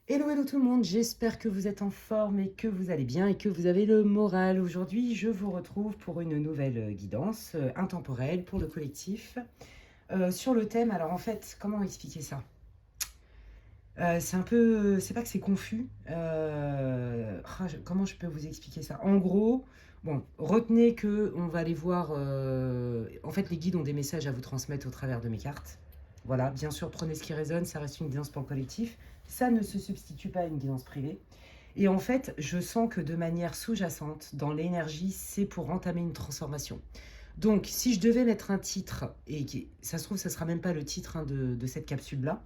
Hello, hello tout le monde, j'espère que vous êtes en forme et que vous allez bien et que vous avez le moral. Aujourd'hui, je vous retrouve pour une nouvelle guidance intemporelle pour le collectif sur le thème. Alors en fait, comment expliquer ça? C'est un peu, c'est pas que c'est confus. Comment je peux vous expliquer ça? En gros, bon, retenez que on va aller voir. En fait, les guides ont des messages à vous transmettre au travers de mes cartes. Voilà, bien sûr, prenez ce qui résonne, ça reste une guidance pour le collectif. Ça ne se substitue pas à une guidance privée. Et en fait, je sens que de manière sous-jacente, dans l'énergie, c'est pour entamer une transformation. Donc, si je devais mettre un titre, et ça se trouve, ça ne sera même pas le titre hein, de cette capsule-là,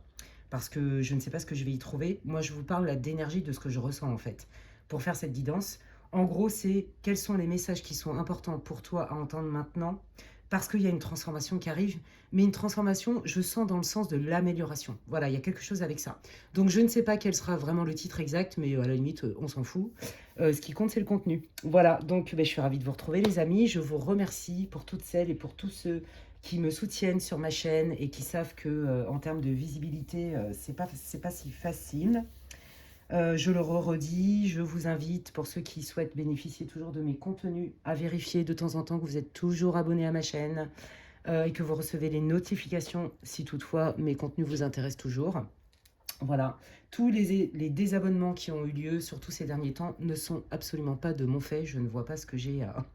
parce que je ne sais pas ce que je vais y trouver. Moi, je vous parle là d'énergie, de ce que je ressens en fait, pour faire cette guidance. En gros, c'est quels sont les messages qui sont importants pour toi à entendre maintenant, parce qu'il y a une transformation qui arrive, mais une transformation, je sens dans le sens de l'amélioration. Voilà, il y a quelque chose avec ça. Donc, je ne sais pas quel sera vraiment le titre exact, mais à la limite, on s'en fout. Ce qui compte, c'est le contenu. Voilà, donc je suis ravie de vous retrouver, les amis. Je vous remercie pour toutes celles et pour tous ceux qui me soutiennent sur ma chaîne et qui savent que en termes de visibilité, c'est pas si facile. Je le redis, je vous invite, pour ceux qui souhaitent bénéficier toujours de mes contenus, à vérifier de temps en temps que vous êtes toujours abonné à ma chaîne et que vous recevez les notifications si toutefois mes contenus vous intéressent toujours. Voilà, tous les désabonnements qui ont eu lieu, surtout ces derniers temps, ne sont absolument pas de mon fait. Je ne vois pas ce que j'ai à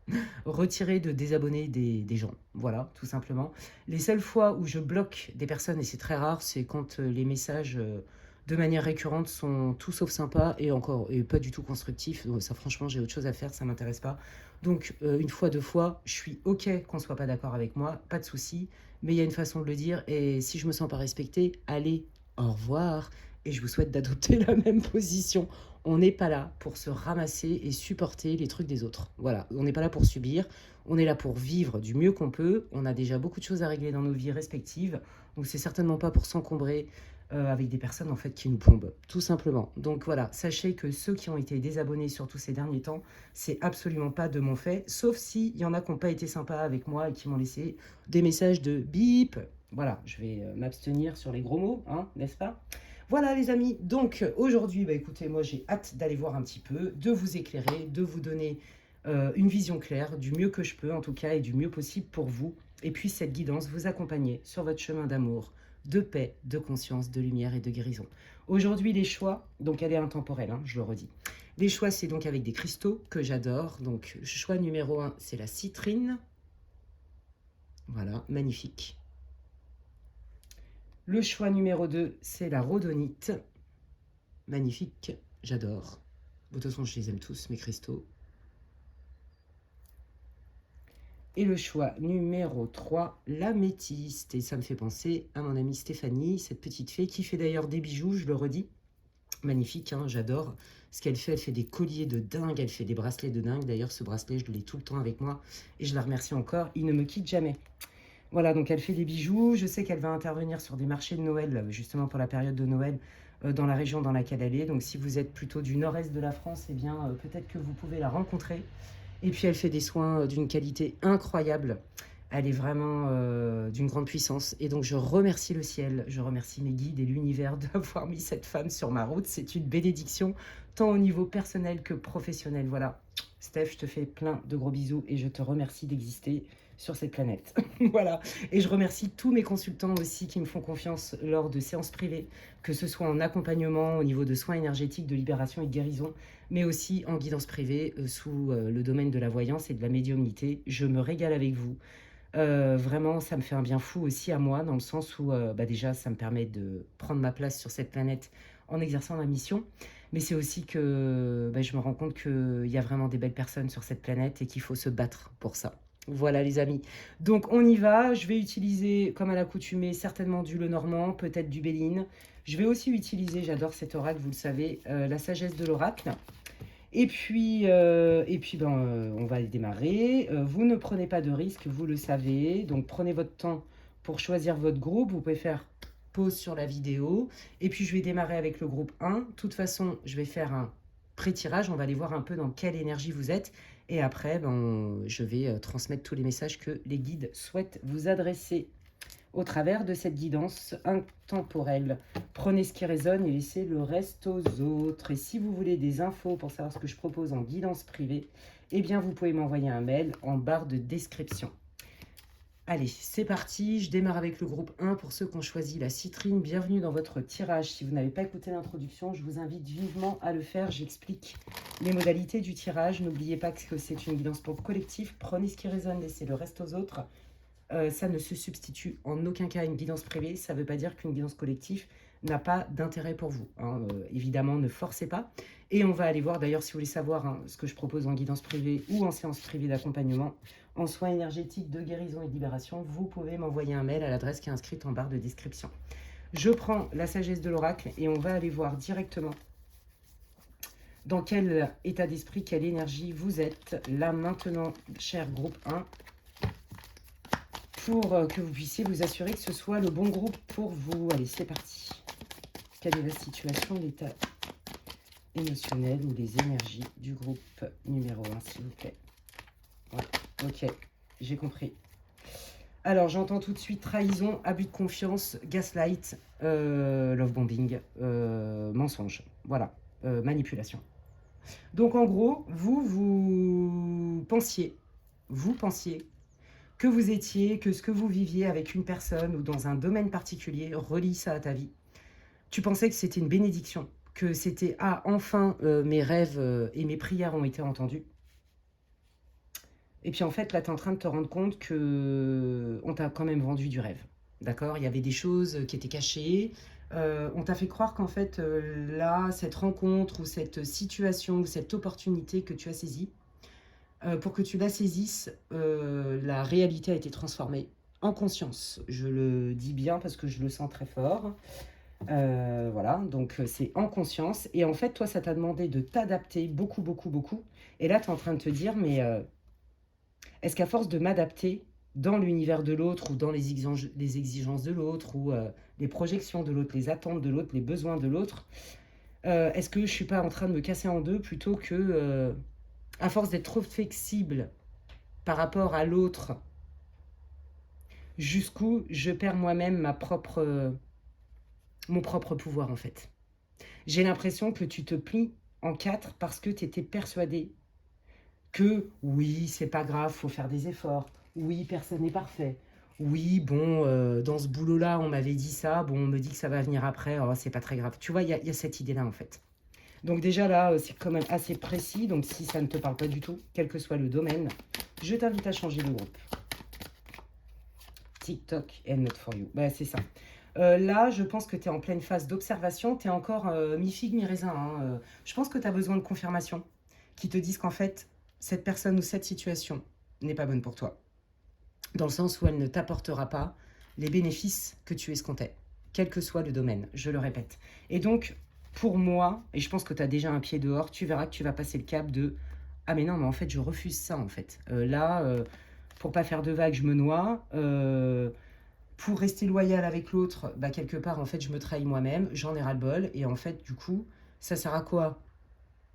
retirer de désabonner des gens. Voilà, tout simplement. Les seules fois où je bloque des personnes, et c'est très rare, c'est quand les messages de manière récurrente sont tout sauf sympas et encore et pas du tout constructifs. Donc, ça, franchement, j'ai autre chose à faire, ça m'intéresse pas. Donc, une fois, deux fois, je suis OK qu'on soit pas d'accord avec moi, pas de souci. Mais il y a une façon de le dire. Et si je me sens pas respectée, allez, au revoir. Et je vous souhaite d'adopter la même position. On n'est pas là pour se ramasser et supporter les trucs des autres. Voilà, on n'est pas là pour subir. On est là pour vivre du mieux qu'on peut. On a déjà beaucoup de choses à régler dans nos vies respectives. Donc c'est certainement pas pour s'encombrer avec des personnes en fait qui nous plombent, tout simplement. Donc voilà, sachez que ceux qui ont été désabonnés surtout ces derniers temps, c'est absolument pas de mon fait, sauf s'il y en a qui n'ont pas été sympas avec moi et qui m'ont laissé des messages de bip. Voilà, je vais m'abstenir sur les gros mots, hein, n'est-ce pas? Voilà les amis, donc aujourd'hui, bah, écoutez, moi j'ai hâte d'aller voir un petit peu, de vous éclairer, de vous donner une vision claire, du mieux que je peux en tout cas, et du mieux possible pour vous. Et puis cette guidance vous accompagner sur votre chemin d'amour, de paix, de conscience, de lumière et de guérison. Aujourd'hui les choix, donc elle est intemporelle, hein, je le redis. Les choix c'est donc avec des cristaux que j'adore. Donc choix numéro 1 c'est la citrine. Voilà, magnifique. Le choix numéro 2 c'est la rhodonite. Magnifique, j'adore. De toute façon, je les aime tous, mes cristaux. Et le choix numéro 3, l'améthyste. Et ça me fait penser à mon amie Stéphanie, cette petite fée qui fait d'ailleurs des bijoux, je le redis. Magnifique, hein, j'adore ce qu'elle fait. Elle fait des colliers de dingue, elle fait des bracelets de dingue. D'ailleurs, ce bracelet, je l'ai tout le temps avec moi et je la remercie encore. Il ne me quitte jamais. Voilà, donc elle fait des bijoux. Je sais qu'elle va intervenir sur des marchés de Noël, justement pour la période de Noël, dans la région dans laquelle elle est. Donc si vous êtes plutôt du nord-est de la France, eh bien peut-être que vous pouvez la rencontrer. Et puis elle fait des soins d'une qualité incroyable. Elle est vraiment d'une grande puissance. Et donc je remercie le ciel, je remercie mes guides et l'univers d'avoir mis cette femme sur ma route. C'est une bénédiction, tant au niveau personnel que professionnel. Voilà. Steph, je te fais plein de gros bisous et je te remercie d'exister sur cette planète. Voilà. Et je remercie tous mes consultants aussi qui me font confiance lors de séances privées, que ce soit en accompagnement au niveau de soins énergétiques, de libération et de guérison, mais aussi en guidance privée sous le domaine de la voyance et de la médiumnité. Je me régale avec vous. Vraiment, ça me fait un bien fou aussi à moi, dans le sens où déjà, ça me permet de prendre ma place sur cette planète en exerçant ma mission. Mais c'est aussi que je me rends compte qu'il y a vraiment des belles personnes sur cette planète et qu'il faut se battre pour ça. Voilà les amis. Donc on y va. Je vais utiliser, comme à l'accoutumée, certainement du Lenormand, peut-être du Béline. Je vais aussi utiliser, j'adore cet oracle, vous le savez, la sagesse de l'oracle. Et puis, on va démarrer. Vous ne prenez pas de risques, vous le savez. Donc, prenez votre temps pour choisir votre groupe. Vous pouvez faire pause sur la vidéo. Et puis, je vais démarrer avec le groupe 1. De toute façon, je vais faire un pré-tirage. On va aller voir un peu dans quelle énergie vous êtes. Et après, je vais transmettre tous les messages que les guides souhaitent vous adresser. au travers de cette guidance intemporelle. Prenez ce qui résonne et laissez le reste aux autres. Et si vous voulez des infos pour savoir ce que je propose en guidance privée, eh bien vous pouvez m'envoyer un mail en barre de description. Allez, c'est parti, je démarre avec le groupe 1 pour ceux qui ont choisi la citrine. Bienvenue dans votre tirage. Si vous n'avez pas écouté l'introduction, je vous invite vivement à le faire. J'explique les modalités du tirage. N'oubliez pas que c'est une guidance pour le collectif. Prenez ce qui résonne, laissez le reste aux autres. Ça ne se substitue en aucun cas à une guidance privée. Ça ne veut pas dire qu'une guidance collective n'a pas d'intérêt pour vous. Évidemment, ne forcez pas. Et on va aller voir, d'ailleurs, si vous voulez savoir ce que je propose en guidance privée ou en séance privée d'accompagnement, en soins énergétiques de guérison et de libération, vous pouvez m'envoyer un mail à l'adresse qui est inscrite en barre de description. Je prends la sagesse de l'oracle et on va aller voir directement dans quel état d'esprit, quelle énergie vous êtes là maintenant, cher groupe 1, pour que vous puissiez vous assurer que ce soit le bon groupe pour vous. Allez, c'est parti. Quelle est la situation, l'état émotionnel ou les énergies du groupe numéro 1, s'il vous plaît? Ouais, ok, j'ai compris. Alors, j'entends tout de suite trahison, abus de confiance, gaslight, love bombing, mensonge, voilà, manipulation. Donc, en gros, vous pensiez que vous étiez, que ce que vous viviez avec une personne ou dans un domaine particulier, relie ça à ta vie. Tu pensais que c'était une bénédiction, que c'était « Ah, enfin, mes rêves et mes prières ont été entendus ». Et puis en fait, là, tu es en train de te rendre compte qu'on t'a quand même vendu du rêve. D'accord? Il y avait des choses qui étaient cachées. On t'a fait croire qu'en fait, là, cette rencontre ou cette situation ou cette opportunité que tu as saisie, pour que tu la saisisses, la réalité a été transformée en conscience. Je le dis bien parce que je le sens très fort. Voilà, donc c'est en conscience. Et en fait, toi, ça t'a demandé de t'adapter beaucoup, beaucoup, beaucoup. Et là, tu es en train de te dire, mais est-ce qu'à force de m'adapter dans l'univers de l'autre ou dans les exigences de l'autre ou les projections de l'autre, les attentes de l'autre, les besoins de l'autre, est-ce que je ne suis pas en train de me casser en deux plutôt que, à force d'être trop flexible par rapport à l'autre, jusqu'où je perds moi-même mon propre pouvoir en fait. J'ai l'impression que tu te plies en quatre parce que tu étais persuadé que oui, c'est pas grave, faut faire des efforts. Oui, personne n'est parfait. Oui, bon, dans ce boulot-là, on m'avait dit ça. Bon, on me dit que ça va venir après. Oh, c'est pas très grave. Tu vois, il y a cette idée-là, en fait. Donc déjà, là, c'est quand même assez précis. Donc si ça ne te parle pas du tout, quel que soit le domaine, je t'invite à changer de groupe. TikTok and not for you. Bah, c'est ça. Là, je pense que tu es en pleine phase d'observation. Tu es encore mi-figue, mi-raisin. Hein. Je pense que tu as besoin de confirmation qui te disent qu'en fait, cette personne ou cette situation n'est pas bonne pour toi. Dans le sens où elle ne t'apportera pas les bénéfices que tu escomptais, quel que soit le domaine, je le répète. Et donc, pour moi, et je pense que tu as déjà un pied dehors, tu verras que tu vas passer le cap de « Ah mais non, mais en fait, je refuse ça, en fait. Pour pas faire de vagues, je me noie. Pour rester loyal avec l'autre, bah, quelque part, en fait, je me trahis moi-même, j'en ai ras-le-bol. Et en fait, du coup, ça sert à quoi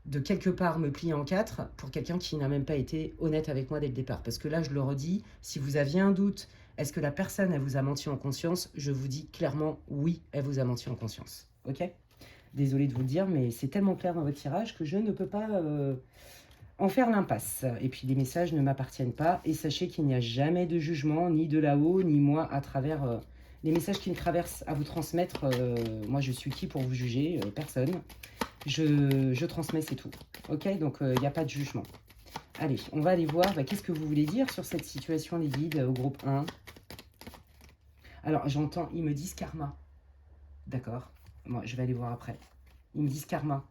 de quelque part me plier en quatre pour quelqu'un qui n'a même pas été honnête avec moi dès le départ. Parce que là, je le redis, si vous aviez un doute, est-ce que la personne, elle vous a menti en conscience? Je vous dis clairement, oui, elle vous a menti en conscience. Ok? Désolée de vous le dire, mais c'est tellement clair dans votre tirage que je ne peux pas en faire l'impasse. Et puis, les messages ne m'appartiennent pas. Et sachez qu'il n'y a jamais de jugement, ni de là-haut, ni moi, à travers les messages qui me traversent à vous transmettre. Moi, je suis qui pour vous juger? Personne. Je transmets, c'est tout. Ok, donc il n'y a pas de jugement. Allez, on va aller voir qu'est-ce que vous voulez dire sur cette situation, les guides, au groupe 1. Alors, j'entends, ils me disent karma. D'accord. Moi, je vais aller voir après. Ils me disent karma.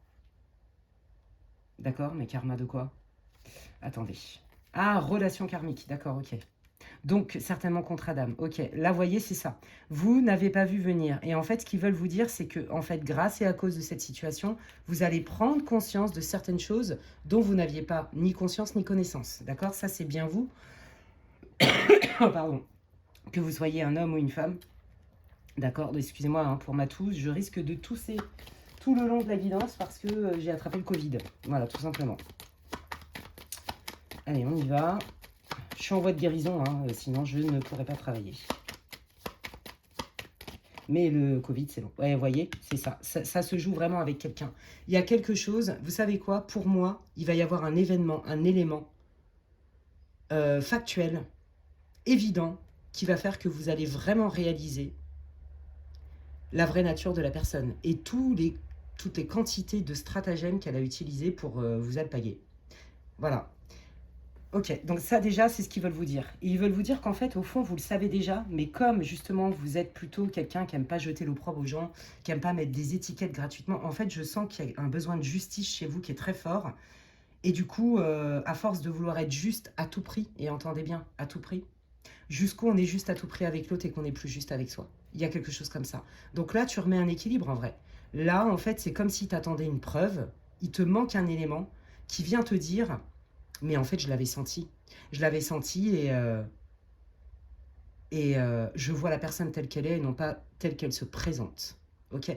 D'accord, mais karma de quoi? Attendez. Ah, relation karmique. D'accord, ok. Donc, certainement contrat d'âme. Ok, là, voyez, c'est ça. Vous n'avez pas vu venir. Et en fait, ce qu'ils veulent vous dire, c'est que, en fait, grâce et à cause de cette situation, vous allez prendre conscience de certaines choses dont vous n'aviez pas ni conscience ni connaissance. D'accord? Ça, c'est bien vous. Pardon. Que vous soyez un homme ou une femme. D'accord? Excusez-moi hein, pour ma tousse. Je risque de tousser tout le long de la guidance parce que j'ai attrapé le Covid. Voilà, tout simplement. Allez, on y va. Je suis en voie de guérison, hein, sinon je ne pourrais pas travailler. Mais le Covid, c'est long. Ouais, vous voyez, c'est ça. Ça se joue vraiment avec quelqu'un. Il y a quelque chose, vous savez quoi? Pour moi, il va y avoir un événement, un élément factuel, évident, qui va faire que vous allez vraiment réaliser la vraie nature de la personne et toutes les quantités de stratagèmes qu'elle a utilisés pour vous alpaguer. Voilà. Ok, donc ça déjà, c'est ce qu'ils veulent vous dire. Et ils veulent vous dire qu'en fait, au fond, vous le savez déjà, mais comme justement, vous êtes plutôt quelqu'un qui n'aime pas jeter l'opprobre aux gens, qui n'aime pas mettre des étiquettes gratuitement, en fait, je sens qu'il y a un besoin de justice chez vous qui est très fort. Et du coup, à force de vouloir être juste à tout prix, et entendez bien, à tout prix, jusqu'où on est juste à tout prix avec l'autre et qu'on n'est plus juste avec soi. Il y a quelque chose comme ça. Donc là, tu remets un équilibre en vrai. Là, en fait, c'est comme si tu attendais une preuve, il te manque un élément qui vient te dire, mais en fait, je l'avais senti. Je l'avais senti et je vois la personne telle qu'elle est et non pas telle qu'elle se présente. Ok?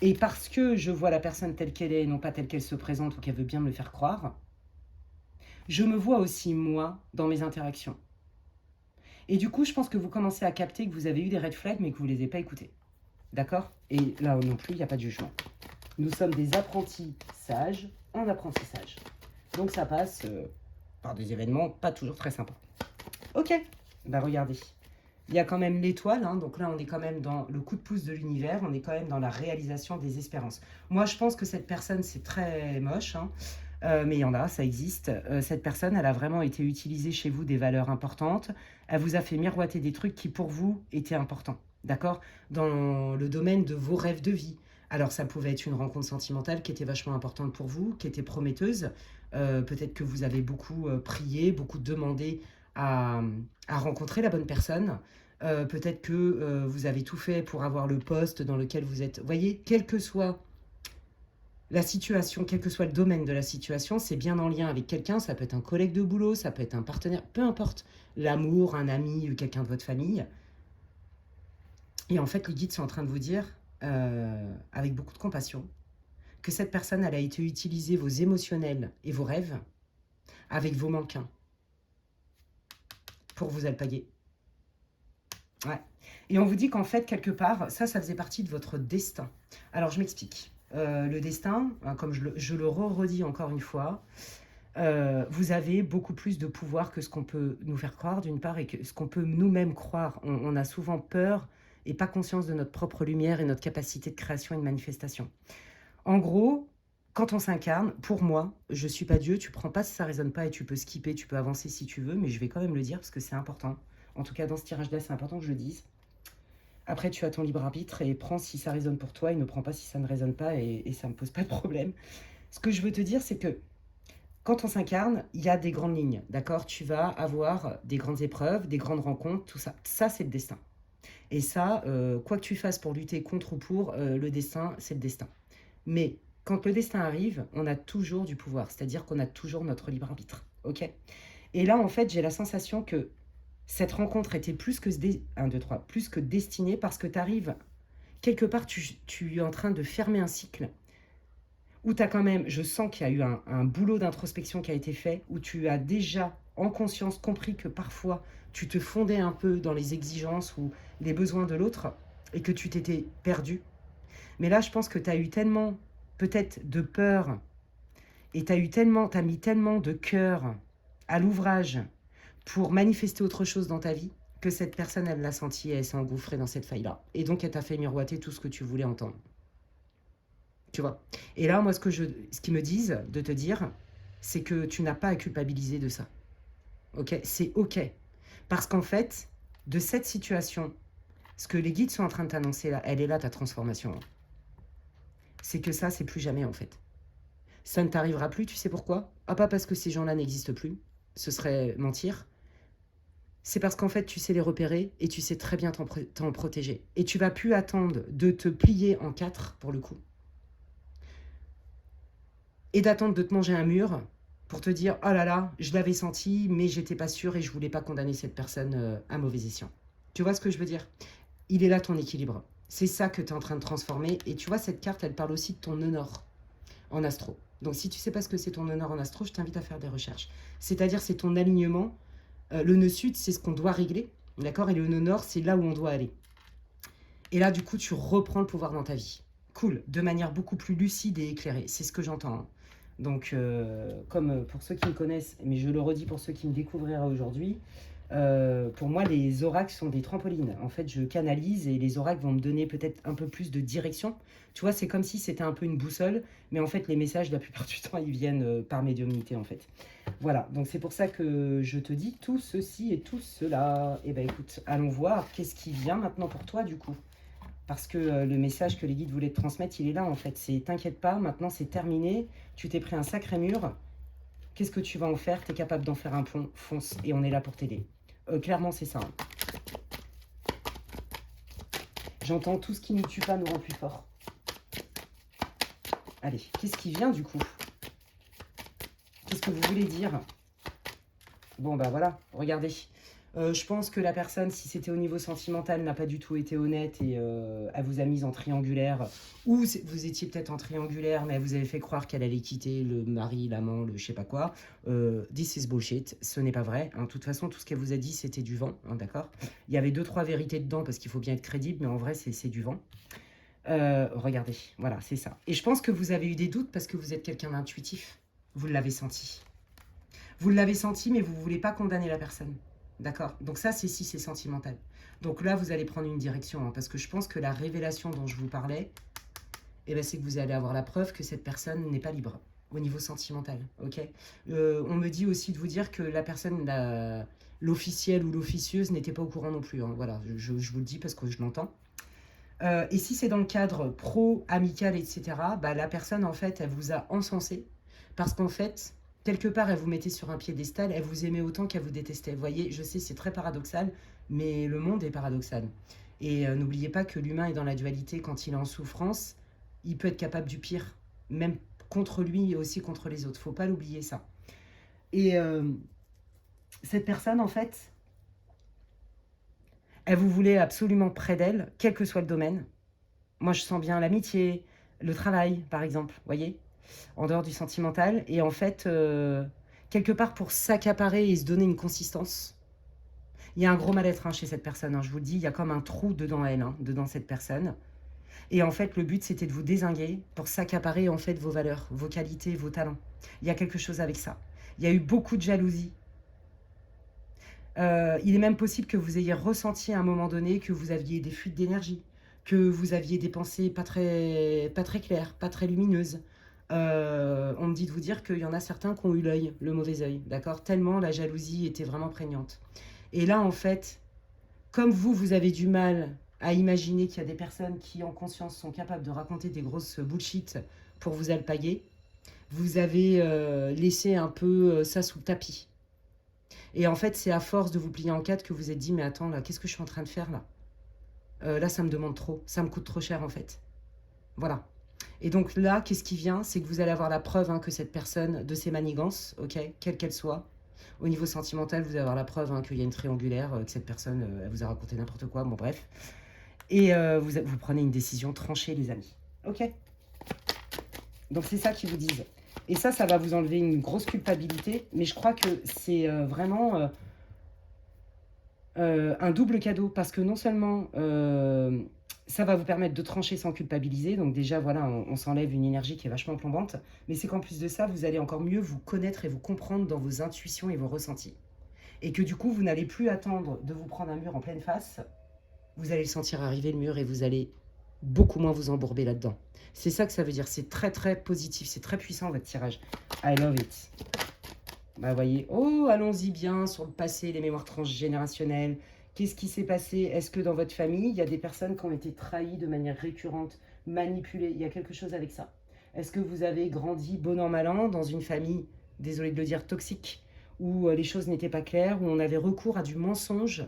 Et parce que je vois la personne telle qu'elle est et non pas telle qu'elle se présente ou qu'elle veut bien me le faire croire, je me vois aussi moi dans mes interactions. Et du coup, je pense que vous commencez à capter que vous avez eu des red flags mais que vous ne les avez pas écoutés. D'accord? Et là non plus, il n'y a pas de jugement. Nous sommes des apprentis sages en apprentissage. Donc ça passe par des événements pas toujours très sympas. Ok, bah regardez. Il y a quand même l'étoile, hein, donc là on est quand même dans le coup de pouce de l'univers, on est quand même dans la réalisation des espérances. Moi je pense que cette personne c'est très moche, hein, mais il y en a, ça existe. Cette personne, elle a vraiment été utilisée chez vous des valeurs importantes, elle vous a fait miroiter des trucs qui pour vous étaient importants, d'accord? Dans le domaine de vos rêves de vie. Alors ça pouvait être une rencontre sentimentale qui était vachement importante pour vous, qui était prometteuse. Peut-être que vous avez beaucoup prié, beaucoup demandé à, à rencontrer la bonne personne. Peut-être que vous avez tout fait pour avoir le poste dans lequel vous êtes. Vous voyez, quelle que soit la situation, quel que soit le domaine de la situation, c'est bien en lien avec quelqu'un. Ça peut être un collègue de boulot, ça peut être un partenaire, peu importe. L'amour, un ami, quelqu'un de votre famille. Et en fait, les guides sont en train de vous dire, avec beaucoup de compassion, que cette personne, elle a été utiliser vos émotionnels et vos rêves avec vos manquins pour vous alpaguer. Ouais. Et on vous dit qu'en fait, quelque part, ça faisait partie de votre destin. Alors, je m'explique. Le destin, hein, comme je le redis encore une fois, vous avez beaucoup plus de pouvoir que ce qu'on peut nous faire croire, d'une part, et que ce qu'on peut nous-mêmes croire. On a souvent peur et pas conscience de notre propre lumière et notre capacité de création et de manifestation. En gros, quand on s'incarne, pour moi, je ne suis pas Dieu, tu prends pas si ça ne résonne pas et tu peux skipper, tu peux avancer si tu veux, mais je vais quand même le dire parce que c'est important. En tout cas, dans ce tirage-là, c'est important que je le dise. Après, tu as ton libre arbitre et prends si ça résonne pour toi et ne prends pas si ça ne résonne pas et ça ne me pose pas de problème. Ce que je veux te dire, c'est que quand on s'incarne, il y a des grandes lignes, d'accord? Tu vas avoir des grandes épreuves, des grandes rencontres, tout ça. Ça, c'est le destin. Et ça, quoi que tu fasses pour lutter contre ou pour, le destin, c'est le destin. Mais quand le destin arrive, on a toujours du pouvoir, c'est-à-dire qu'on a toujours notre libre arbitre, ok? Et là, en fait, j'ai la sensation que cette rencontre était plus que, plus que destinée parce que tu arrives, quelque part, tu es en train de fermer un cycle où tu as quand même, je sens qu'il y a eu un boulot d'introspection qui a été fait, où tu as déjà en conscience compris que parfois tu te fondais un peu dans les exigences ou les besoins de l'autre et que tu t'étais perdu. Mais là, je pense que tu as eu tellement peut-être de peur et tu as mis tellement de cœur à l'ouvrage pour manifester autre chose dans ta vie que cette personne, elle l'a senti et elle s'est engouffrée dans cette faille-là. Et donc, elle t'a fait miroiter tout ce que tu voulais entendre. Tu vois? Et là, moi, ce qu'ils me disent de te dire, c'est que tu n'as pas à culpabiliser de ça. Ok? C'est ok. Parce qu'en fait, de cette situation, ce que les guides sont en train de t'annoncer là, elle est là ta transformation. C'est que ça, c'est plus jamais en fait. Ça ne t'arrivera plus, tu sais pourquoi? Ah, pas parce que ces gens-là n'existent plus, ce serait mentir. C'est parce qu'en fait, tu sais les repérer et tu sais très bien t'en protéger. Et tu vas plus attendre de te plier en quatre, pour le coup, et d'attendre de te manger un mur pour te dire « Oh là là, je l'avais senti, mais j'étais pas sûre et je voulais pas condamner cette personne à mauvais escient. » Tu vois ce que je veux dire? Il est là ton équilibre. C'est ça que tu es en train de transformer. Et tu vois, cette carte, elle parle aussi de ton honneur en astro. Donc si tu sais pas ce que c'est ton honneur en astro, je t'invite à faire des recherches. C'est-à-dire, c'est ton alignement. Le nœud sud, c'est ce qu'on doit régler. D'accord? Et le nœud nord, c'est là où on doit aller. Et là, du coup, tu reprends le pouvoir dans ta vie. Cool, de manière beaucoup plus lucide et éclairée. C'est ce que j'entends, hein. Donc, comme pour ceux qui me connaissent, mais je le redis pour ceux qui me découvriraient aujourd'hui, pour moi, les oracles sont des trampolines. En fait, je canalise et les oracles vont me donner peut-être un peu plus de direction. Tu vois, c'est comme si c'était un peu une boussole, mais en fait, les messages, la plupart du temps, ils viennent par médiumnité, en fait. Voilà, donc c'est pour ça que je te dis tout ceci et tout cela. Eh ben écoute, allons voir qu'est-ce qui vient maintenant pour toi, du coup. Parce que le message que les guides voulaient te transmettre, il est là, en fait. C'est t'inquiète pas, maintenant c'est terminé. Tu t'es pris un sacré mur. Qu'est-ce que tu vas en faire? Tu es capable d'en faire un pont, fonce, et on est là pour t'aider. Clairement, c'est ça, hein. J'entends tout ce qui ne tue pas nous rend plus forts. Allez, qu'est-ce qui vient du coup? Qu'est-ce que vous voulez dire? Bon, bah voilà, regardez. Je pense que la personne, si c'était au niveau sentimental, n'a pas du tout été honnête et elle vous a mise en triangulaire. Ou vous étiez peut-être en triangulaire, mais elle vous avait fait croire qu'elle allait quitter le mari, l'amant, le je sais pas quoi. This is bullshit, ce n'est pas vrai, hein. De toute façon, tout ce qu'elle vous a dit, c'était du vent, hein, d'accord? Il y avait 2-3 vérités dedans parce qu'il faut bien être crédible, mais en vrai, c'est du vent. Regardez, voilà, c'est ça. Et je pense que vous avez eu des doutes parce que vous êtes quelqu'un d'intuitif. Vous l'avez senti. Vous l'avez senti, mais vous ne voulez pas condamner la personne. D'accord? Donc ça, c'est si c'est sentimental. Donc là, vous allez prendre une direction, hein, parce que je pense que la révélation dont je vous parlais, eh ben, c'est que vous allez avoir la preuve que cette personne n'est pas libre au niveau sentimental. Ok? On me dit aussi de vous dire que la personne, l'officielle ou l'officieuse, n'était pas au courant non plus, hein. Voilà, je vous le dis parce que je l'entends. Et si c'est dans le cadre pro, amical, etc., bah, la personne, en fait, elle vous a encensé parce qu'en fait, quelque part, elle vous mettait sur un piédestal, elle vous aimait autant qu'elle vous détestait. Vous voyez, je sais, c'est très paradoxal, mais le monde est paradoxal. Et n'oubliez pas que l'humain est dans la dualité. Quand il est en souffrance, il peut être capable du pire, même contre lui et aussi contre les autres. Faut pas l'oublier, ça. Et cette personne, en fait, elle vous voulait absolument près d'elle, quel que soit le domaine. Moi, je sens bien l'amitié, le travail, par exemple, vous voyez, en dehors du sentimental. Et en fait, quelque part, pour s'accaparer et se donner une consistance, il y a un gros mal-être, hein, chez cette personne, hein, je vous le dis, il y a comme un trou dedans elle, hein, dedans cette personne. Et en fait, le but, c'était de vous dézinguer pour s'accaparer, en fait, vos valeurs, vos qualités, vos talents. Il y a quelque chose avec ça. Il y a eu beaucoup de jalousie. Il est même possible que vous ayez ressenti à un moment donné que vous aviez des fuites d'énergie, que vous aviez des pensées pas très claires, pas très lumineuses. On me dit de vous dire qu'il y en a certains qui ont eu l'œil, le mauvais œil, d'accord? Tellement la jalousie était vraiment prégnante. Et là, en fait, comme vous avez du mal à imaginer qu'il y a des personnes qui, en conscience, sont capables de raconter des grosses bullshit pour vous alpaguer, vous avez laissé un peu ça sous le tapis. Et en fait, c'est à force de vous plier en quatre que vous êtes dit, mais attends, là, qu'est-ce que je suis en train de faire, là? Là, ça me demande trop, ça me coûte trop cher, en fait. Voilà. Et donc là, qu'est-ce qui vient? C'est que vous allez avoir la preuve, hein, que cette personne, de ses manigances, ok, quelle qu'elle soit, au niveau sentimental, vous allez avoir la preuve, hein, qu'il y a une triangulaire, que cette personne, elle vous a raconté n'importe quoi, bon bref. Et vous prenez une décision tranchée, les amis. Ok? Donc c'est ça qu'ils vous disent. Et ça va vous enlever une grosse culpabilité, mais je crois que c'est vraiment un double cadeau, parce que non seulement ça va vous permettre de trancher sans culpabiliser, donc déjà voilà, on s'enlève une énergie qui est vachement plombante, mais c'est qu'en plus de ça, vous allez encore mieux vous connaître et vous comprendre dans vos intuitions et vos ressentis. Et que du coup, vous n'allez plus attendre de vous prendre un mur en pleine face, vous allez le sentir arriver le mur et vous allez beaucoup moins vous embourber là-dedans. C'est ça que ça veut dire, c'est très très positif, c'est très puissant votre tirage. I love it. Bah voyez, oh, allons-y bien sur le passé, les mémoires transgénérationnelles. Qu'est-ce qui s'est passé? Est-ce que dans votre famille, il y a des personnes qui ont été trahies de manière récurrente, manipulées? Il y a quelque chose avec ça. Est-ce que vous avez grandi bon an mal an dans une famille, désolé de le dire, toxique, où les choses n'étaient pas claires, où on avait recours à du mensonge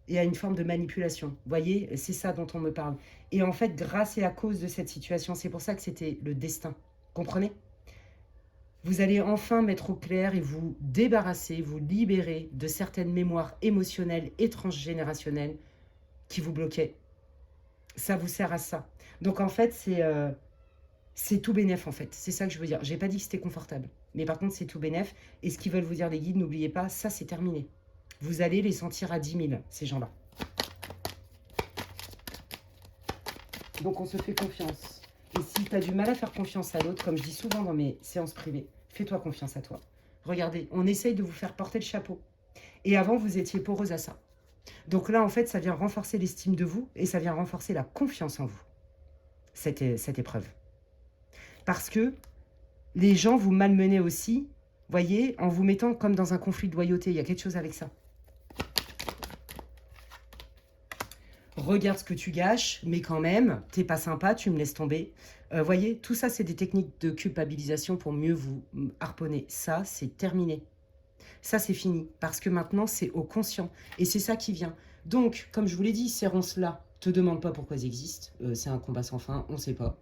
et à une forme de manipulation? Vous voyez, c'est ça dont on me parle. Et en fait, grâce et à cause de cette situation, c'est pour ça que c'était le destin. Comprenez? Vous allez enfin mettre au clair et vous débarrasser, vous libérer de certaines mémoires émotionnelles et transgénérationnelles qui vous bloquaient. Ça vous sert à ça. Donc en fait, c'est tout bénef en fait. C'est ça que je veux dire. J'ai pas dit que c'était confortable. Mais par contre, c'est tout bénef. Et ce qu'ils veulent vous dire les guides, n'oubliez pas, ça c'est terminé. Vous allez les sentir à 10 000, ces gens-là. Donc, on se fait confiance. Et si tu as du mal à faire confiance à l'autre, comme je dis souvent dans mes séances privées, fais-toi confiance à toi. Regardez, on essaye de vous faire porter le chapeau. Et avant, vous étiez poreuse à ça. Donc là, en fait, ça vient renforcer l'estime de vous et ça vient renforcer la confiance en vous, cette épreuve. Parce que les gens vous malmenaient aussi, voyez, en vous mettant comme dans un conflit de loyauté. Il y a quelque chose avec ça. Regarde ce que tu gâches, mais quand même, t'es pas sympa, tu me laisses tomber. Voyez, tout ça, c'est des techniques de culpabilisation pour mieux vous harponner. Ça, c'est terminé. Ça, c'est fini. Parce que maintenant, c'est au conscient. Et c'est ça qui vient. Donc, comme je vous l'ai dit, ces ronces-là, te demande pas pourquoi ils existent. C'est un combat sans fin, on ne sait pas.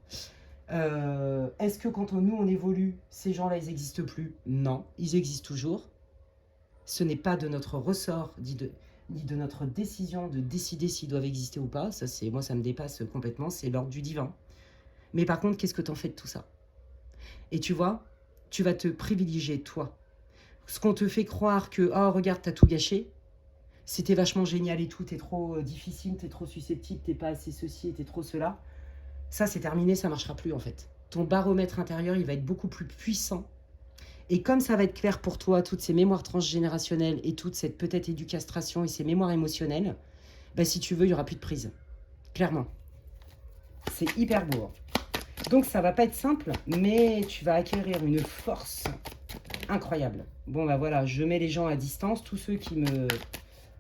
Est-ce que quand nous, on évolue, ces gens-là, ils n'existent plus? Non, ils existent toujours. Ce n'est pas de notre ressort, ni de notre décision de décider s'ils doivent exister ou pas. Ça, moi, ça me dépasse complètement. C'est l'ordre du divin. Mais par contre, qu'est-ce que tu en fais de tout ça? Et tu vois, tu vas te privilégier, toi. Ce qu'on te fait croire que, oh, regarde, t'as tout gâché. C'était vachement génial et tout. T'es trop difficile, t'es trop susceptible, t'es pas assez ceci et t'es trop cela. Ça, c'est terminé, ça marchera plus, en fait. Ton baromètre intérieur, il va être beaucoup plus puissant. Et comme ça va être clair pour toi, toutes ces mémoires transgénérationnelles et toute cette peut-être éducastration et ces mémoires émotionnelles, ben, si tu veux, il n'y aura plus de prise. Clairement. C'est hyper beau. Donc, ça va pas être simple, mais tu vas acquérir une force incroyable. Bon, ben voilà, je mets les gens à distance, tous ceux qui me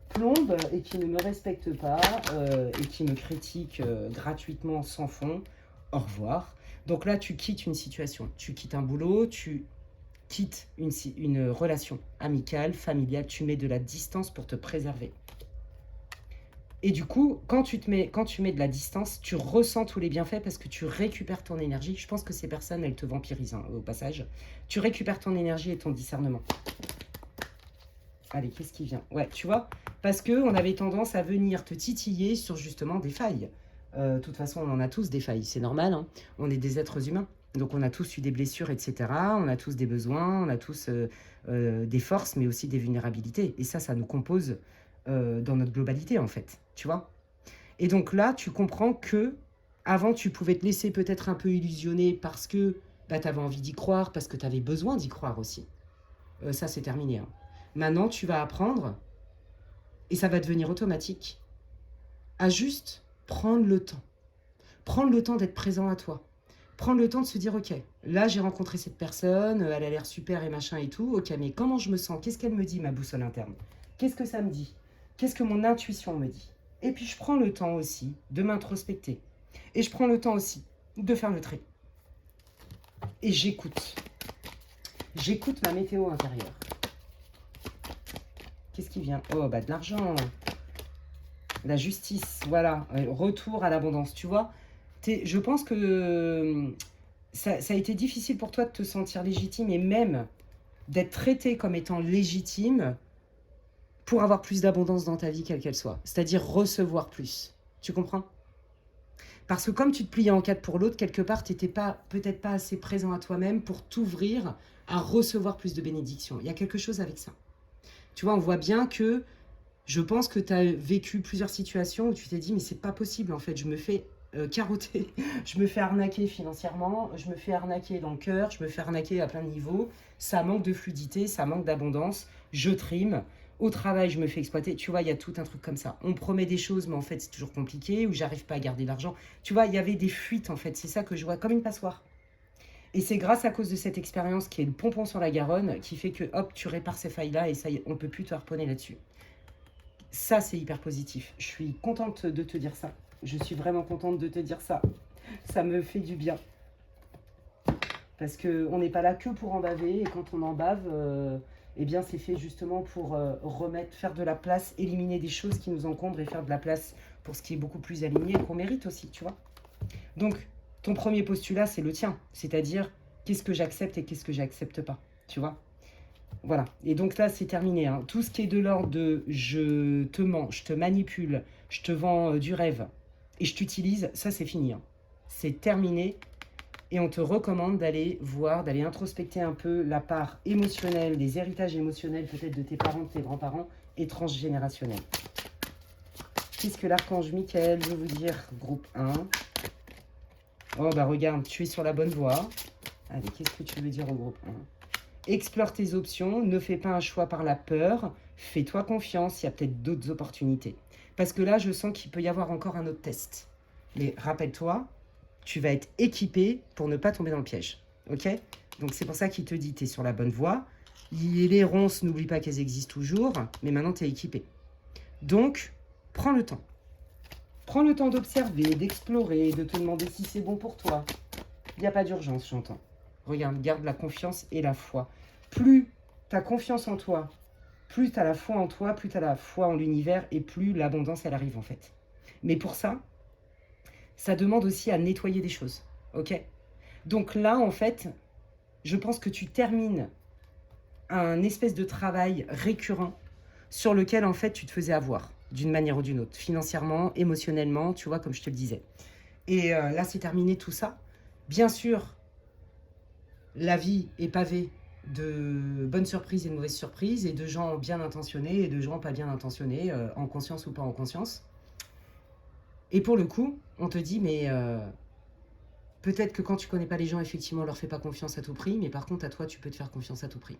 plombent et qui ne me respectent pas et qui me critiquent gratuitement sans fond. Au revoir. Donc là, tu quittes une situation, tu quittes un boulot, tu quittes une relation amicale, familiale, tu mets de la distance pour te préserver. Et du coup, quand tu mets de la distance, tu ressens tous les bienfaits parce que tu récupères ton énergie. Je pense que ces personnes, elles te vampirisent au passage. Tu récupères ton énergie et ton discernement. Allez, qu'est-ce qui vient? Ouais, tu vois, parce qu'on avait tendance à venir te titiller sur justement des failles. De toute façon, on en a tous des failles, c'est normal. Hein. On est des êtres humains. Donc, on a tous eu des blessures, etc. On a tous des besoins, on a tous des forces, mais aussi des vulnérabilités. Et ça nous compose dans notre globalité, en fait. Tu vois? Et donc là, tu comprends que avant, tu pouvais te laisser peut-être un peu illusionner parce que bah, tu avais envie d'y croire, parce que tu avais besoin d'y croire aussi. Ça, c'est terminé. Hein. Maintenant, tu vas apprendre, et ça va devenir automatique, à juste prendre le temps. Prendre le temps d'être présent à toi. Prendre le temps de se dire, ok, là j'ai rencontré cette personne, elle a l'air super et machin et tout, ok, mais comment je me sens? Qu'est-ce qu'elle me dit, ma boussole interne? Qu'est-ce que ça me dit? Qu'est-ce que mon intuition me dit? Et puis je prends le temps aussi de m'introspecter. Et je prends le temps aussi de faire le tri. Et j'écoute. J'écoute ma météo intérieure. Qu'est-ce qui vient? Oh, bah de l'argent. La justice, voilà. Retour à l'abondance, tu vois. Je pense que ça a été difficile pour toi de te sentir légitime et même d'être traité comme étant légitime pour avoir plus d'abondance dans ta vie, quelle qu'elle soit. C'est-à-dire recevoir plus. Tu comprends? Parce que comme tu te pliais en quatre pour l'autre, quelque part, tu n'étais peut-être pas assez présent à toi-même pour t'ouvrir à recevoir plus de bénédictions. Il y a quelque chose avec ça. Tu vois, on voit bien que je pense que tu as vécu plusieurs situations où tu t'es dit, mais c'est pas possible, en fait, je me fais carotter, je me fais arnaquer financièrement, je me fais arnaquer dans le cœur, je me fais arnaquer à plein de niveaux, ça manque de fluidité, ça manque d'abondance, je trime, au travail je me fais exploiter, tu vois, il y a tout un truc comme ça. On promet des choses, mais en fait c'est toujours compliqué, ou j'arrive pas à garder l'argent. Tu vois, il y avait des fuites en fait, c'est ça que je vois, comme une passoire. Et c'est grâce à cause de cette expérience qui est le pompon sur la Garonne, qui fait que hop, tu répares ces failles-là et ça y est, on peut plus te harponner là-dessus. Ça, c'est hyper positif. Je suis contente de te dire ça. Je suis vraiment contente de te dire ça. Ça me fait du bien. Parce qu'on n'est pas là que pour en baver. Et quand on en bave, eh bien, c'est fait justement pour faire de la place, éliminer des choses qui nous encombrent et faire de la place pour ce qui est beaucoup plus aligné et qu'on mérite aussi, tu vois. Donc, ton premier postulat, c'est le tien. C'est-à-dire, qu'est-ce que j'accepte et qu'est-ce que j'accepte pas, tu vois. Voilà, et donc là c'est terminé. Hein. Tout ce qui est de l'ordre de je te mens, je te manipule, je te vends du rêve et je t'utilise, ça c'est fini. Hein. C'est terminé et on te recommande d'aller voir, d'aller introspecter un peu la part émotionnelle, les héritages émotionnels peut-être de tes parents, de tes grands-parents et transgénérationnels. Qu'est-ce que l'archange Michael veut vous dire? Groupe 1, Oh, bah regarde, tu es sur la bonne voie. Allez, qu'est-ce que tu veux dire au groupe 1? Explore tes options, ne fais pas un choix par la peur. Fais-toi confiance, il y a peut-être d'autres opportunités. Parce que là, je sens qu'il peut y avoir encore un autre test. Mais rappelle-toi, tu vas être équipé pour ne pas tomber dans le piège. Ok? Donc c'est pour ça qu'il te dit, tu es sur la bonne voie. Les ronces, n'oublie pas qu'elles existent toujours, mais maintenant tu es équipé. Donc, prends le temps. Prends le temps d'observer, d'explorer, de te demander si c'est bon pour toi. Il n'y a pas d'urgence, j'entends. Regarde, garde la confiance et la foi. Plus tu as confiance en toi, plus tu as la foi en toi, plus tu as la foi en l'univers et plus l'abondance, elle arrive en fait. Mais pour ça, ça demande aussi à nettoyer des choses. Ok? Donc là, en fait, je pense que tu termines un espèce de travail récurrent sur lequel, en fait, tu te faisais avoir d'une manière ou d'une autre, financièrement, émotionnellement, tu vois, comme je te le disais. Et là, c'est terminé tout ça. Bien sûr, la vie est pavée de bonnes surprises et de mauvaises surprises, et de gens bien intentionnés et de gens pas bien intentionnés, en conscience ou pas en conscience. Et pour le coup, on te dit, mais peut-être que quand tu connais pas les gens, effectivement, on leur fait pas confiance à tout prix, mais par contre, à toi, tu peux te faire confiance à tout prix.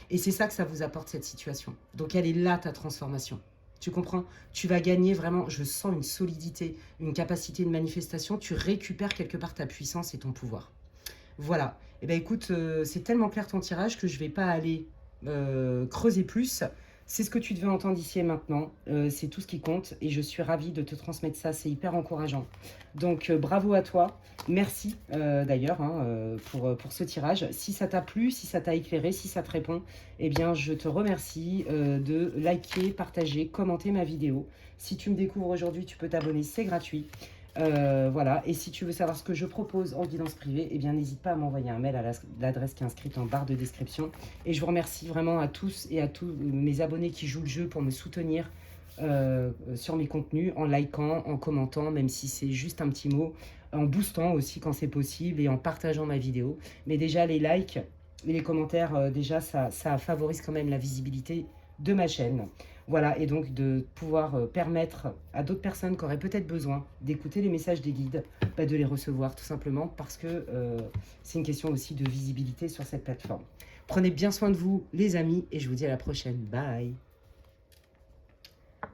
Et c'est ça que ça vous apporte, cette situation. Donc, elle est là, ta transformation. Tu comprends? Tu vas gagner vraiment, je sens une solidité, une capacité de manifestation. Tu récupères quelque part ta puissance et ton pouvoir. Voilà. Eh bien, écoute, c'est tellement clair ton tirage que je ne vais pas aller creuser plus. C'est ce que tu devais entendre ici et maintenant. C'est tout ce qui compte. Et je suis ravie de te transmettre ça. C'est hyper encourageant. Donc, bravo à toi. Merci d'ailleurs pour ce tirage. Si ça t'a plu, si ça t'a éclairé, si ça te répond, eh bien, je te remercie de liker, partager, commenter ma vidéo. Si tu me découvres aujourd'hui, tu peux t'abonner. C'est gratuit. Voilà, et si tu veux savoir ce que je propose en guidance privée, eh bien n'hésite pas à m'envoyer un mail à l'adresse qui est inscrite en barre de description. Et je vous remercie vraiment à tous et à tous mes abonnés qui jouent le jeu pour me soutenir sur mes contenus, en likant, en commentant, même si c'est juste un petit mot, en boostant aussi quand c'est possible et en partageant ma vidéo. Mais déjà les likes et les commentaires, déjà ça favorise quand même la visibilité de ma chaîne. Voilà, et donc de pouvoir permettre à d'autres personnes qui auraient peut-être besoin d'écouter les messages des guides, de les recevoir tout simplement parce que c'est une question aussi de visibilité sur cette plateforme. Prenez bien soin de vous les amis et je vous dis à la prochaine. Bye.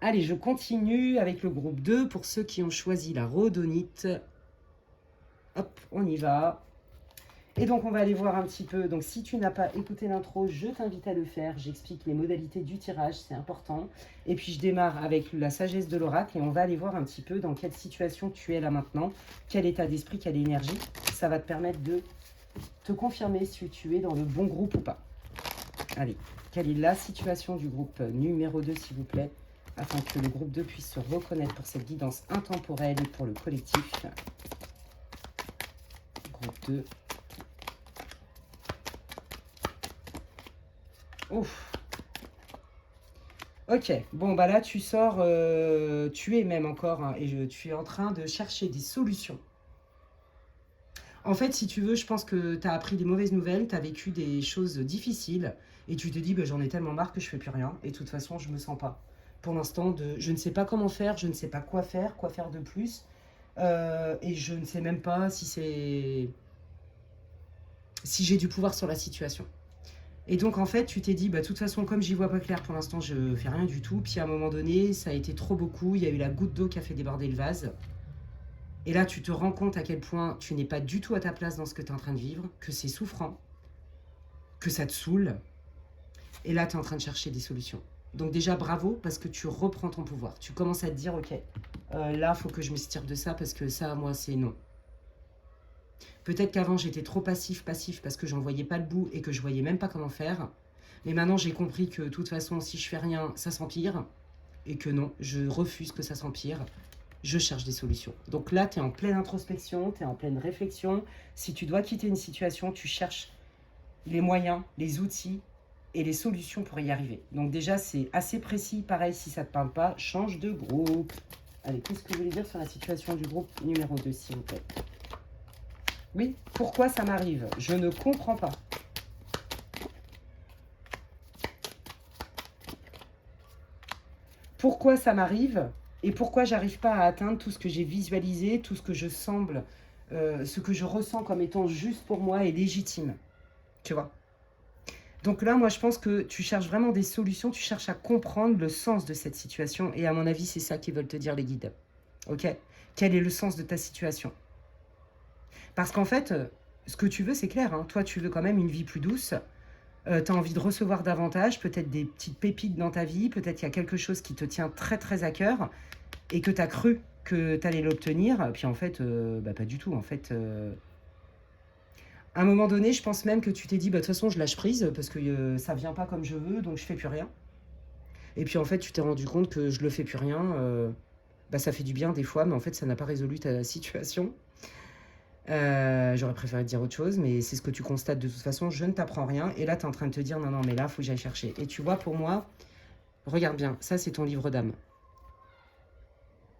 Allez, je continue avec le groupe 2 pour ceux qui ont choisi la rhodonite. Hop, on y va. Et donc, on va aller voir un petit peu. Donc, si tu n'as pas écouté l'intro, je t'invite à le faire. J'explique les modalités du tirage, c'est important. Et puis, je démarre avec la sagesse de l'oracle et on va aller voir un petit peu dans quelle situation tu es là maintenant, quel état d'esprit, quelle énergie. Ça va te permettre de te confirmer si tu es dans le bon groupe ou pas. Allez, quelle est la situation du groupe numéro 2, s'il vous plaît, afin que le groupe 2 puisse se reconnaître pour cette guidance intemporelle et pour le collectif. Groupe 2. Ouf. Ok, bon bah là tu sors, tu es même encore, hein, et tu es en train de chercher des solutions. En fait, si tu veux, je pense que tu as appris des mauvaises nouvelles, tu as vécu des choses difficiles, et tu te dis, bah, j'en ai tellement marre que je fais plus rien, et de toute façon, je me sens pas. Pour l'instant, je ne sais pas comment faire, je ne sais pas quoi faire de plus, et je ne sais même pas si j'ai du pouvoir sur la situation. Et donc, en fait, tu t'es dit, bah, de toute façon, comme j'y vois pas clair pour l'instant, je fais rien du tout. Puis à un moment donné, ça a été trop beaucoup. Il y a eu la goutte d'eau qui a fait déborder le vase. Et là, tu te rends compte à quel point tu n'es pas du tout à ta place dans ce que tu es en train de vivre, que c'est souffrant, que ça te saoule. Et là, tu es en train de chercher des solutions. Donc déjà, bravo, parce que tu reprends ton pouvoir. Tu commences à te dire, ok, là, il faut que je me tire de ça, parce que ça, moi, c'est non. Peut-être qu'avant, j'étais trop passif parce que j'en voyais pas le bout et que je voyais même pas comment faire. Mais maintenant, j'ai compris que de toute façon, si je fais rien, ça s'empire. Et que non, je refuse que ça s'empire. Je cherche des solutions. Donc là, tu es en pleine introspection, tu es en pleine réflexion. Si tu dois quitter une situation, tu cherches les moyens, les outils et les solutions pour y arriver. Donc déjà, c'est assez précis. Pareil, si ça ne te parle pas, change de groupe. Allez, qu'est-ce que je voulais dire sur la situation du groupe numéro 2, s'il vous plaît? Oui, pourquoi ça m'arrive? Je ne comprends pas. Pourquoi ça m'arrive et pourquoi j'arrive pas à atteindre tout ce que j'ai visualisé, tout ce que je semble ce que je ressens comme étant juste pour moi est légitime. Tu vois. Donc là, moi, je pense que tu cherches vraiment des solutions, tu cherches à comprendre le sens de cette situation. Et à mon avis, c'est ça qu'ils veulent te dire, les guides. Ok? Quel est le sens de ta situation? Parce qu'en fait, ce que tu veux, c'est clair. Hein. Toi, tu veux quand même une vie plus douce. Tu as envie de recevoir davantage, peut-être des petites pépites dans ta vie, peut-être qu'il y a quelque chose qui te tient très très à cœur et que tu as cru que tu allais l'obtenir. Puis en fait, pas du tout. En fait, à un moment donné, je pense même que tu t'es dit, de toute façon, je lâche prise parce que ça vient pas comme je veux, donc je fais plus rien. Et puis en fait, tu t'es rendu compte que je le fais plus rien. Ça fait du bien des fois, mais en fait, ça n'a pas résolu ta situation. J'aurais préféré te dire autre chose, mais c'est ce que tu constates de toute façon. Je ne t'apprends rien. Et là, tu es en train de te dire, non, non, mais là, il faut que j'aille chercher. Et tu vois, pour moi, regarde bien, ça, c'est ton livre d'âme.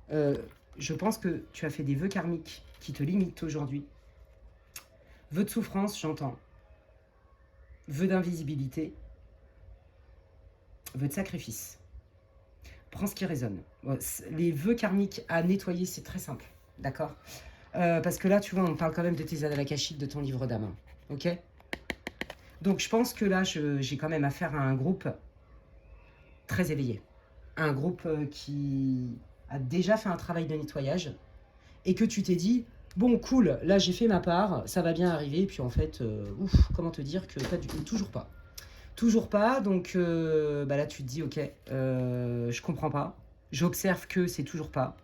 Je pense que tu as fait des vœux karmiques qui te limitent aujourd'hui. Vœux de souffrance, j'entends. Vœux d'invisibilité. Vœux de sacrifice. Prends ce qui résonne. Les vœux karmiques à nettoyer, c'est très simple. D'accord? Parce que là, tu vois, on parle quand même de tes annales akashiques, de ton livre d'âme. Ok? Donc, je pense que là, j'ai quand même affaire à un groupe très éveillé. Un groupe qui a déjà fait un travail de nettoyage et que tu t'es dit, bon, cool, là, j'ai fait ma part, ça va bien arriver. Et puis, en fait, comment te dire que pas du tout, toujours pas. Toujours pas, donc là, tu te dis, ok, je comprends pas. J'observe que c'est toujours pas.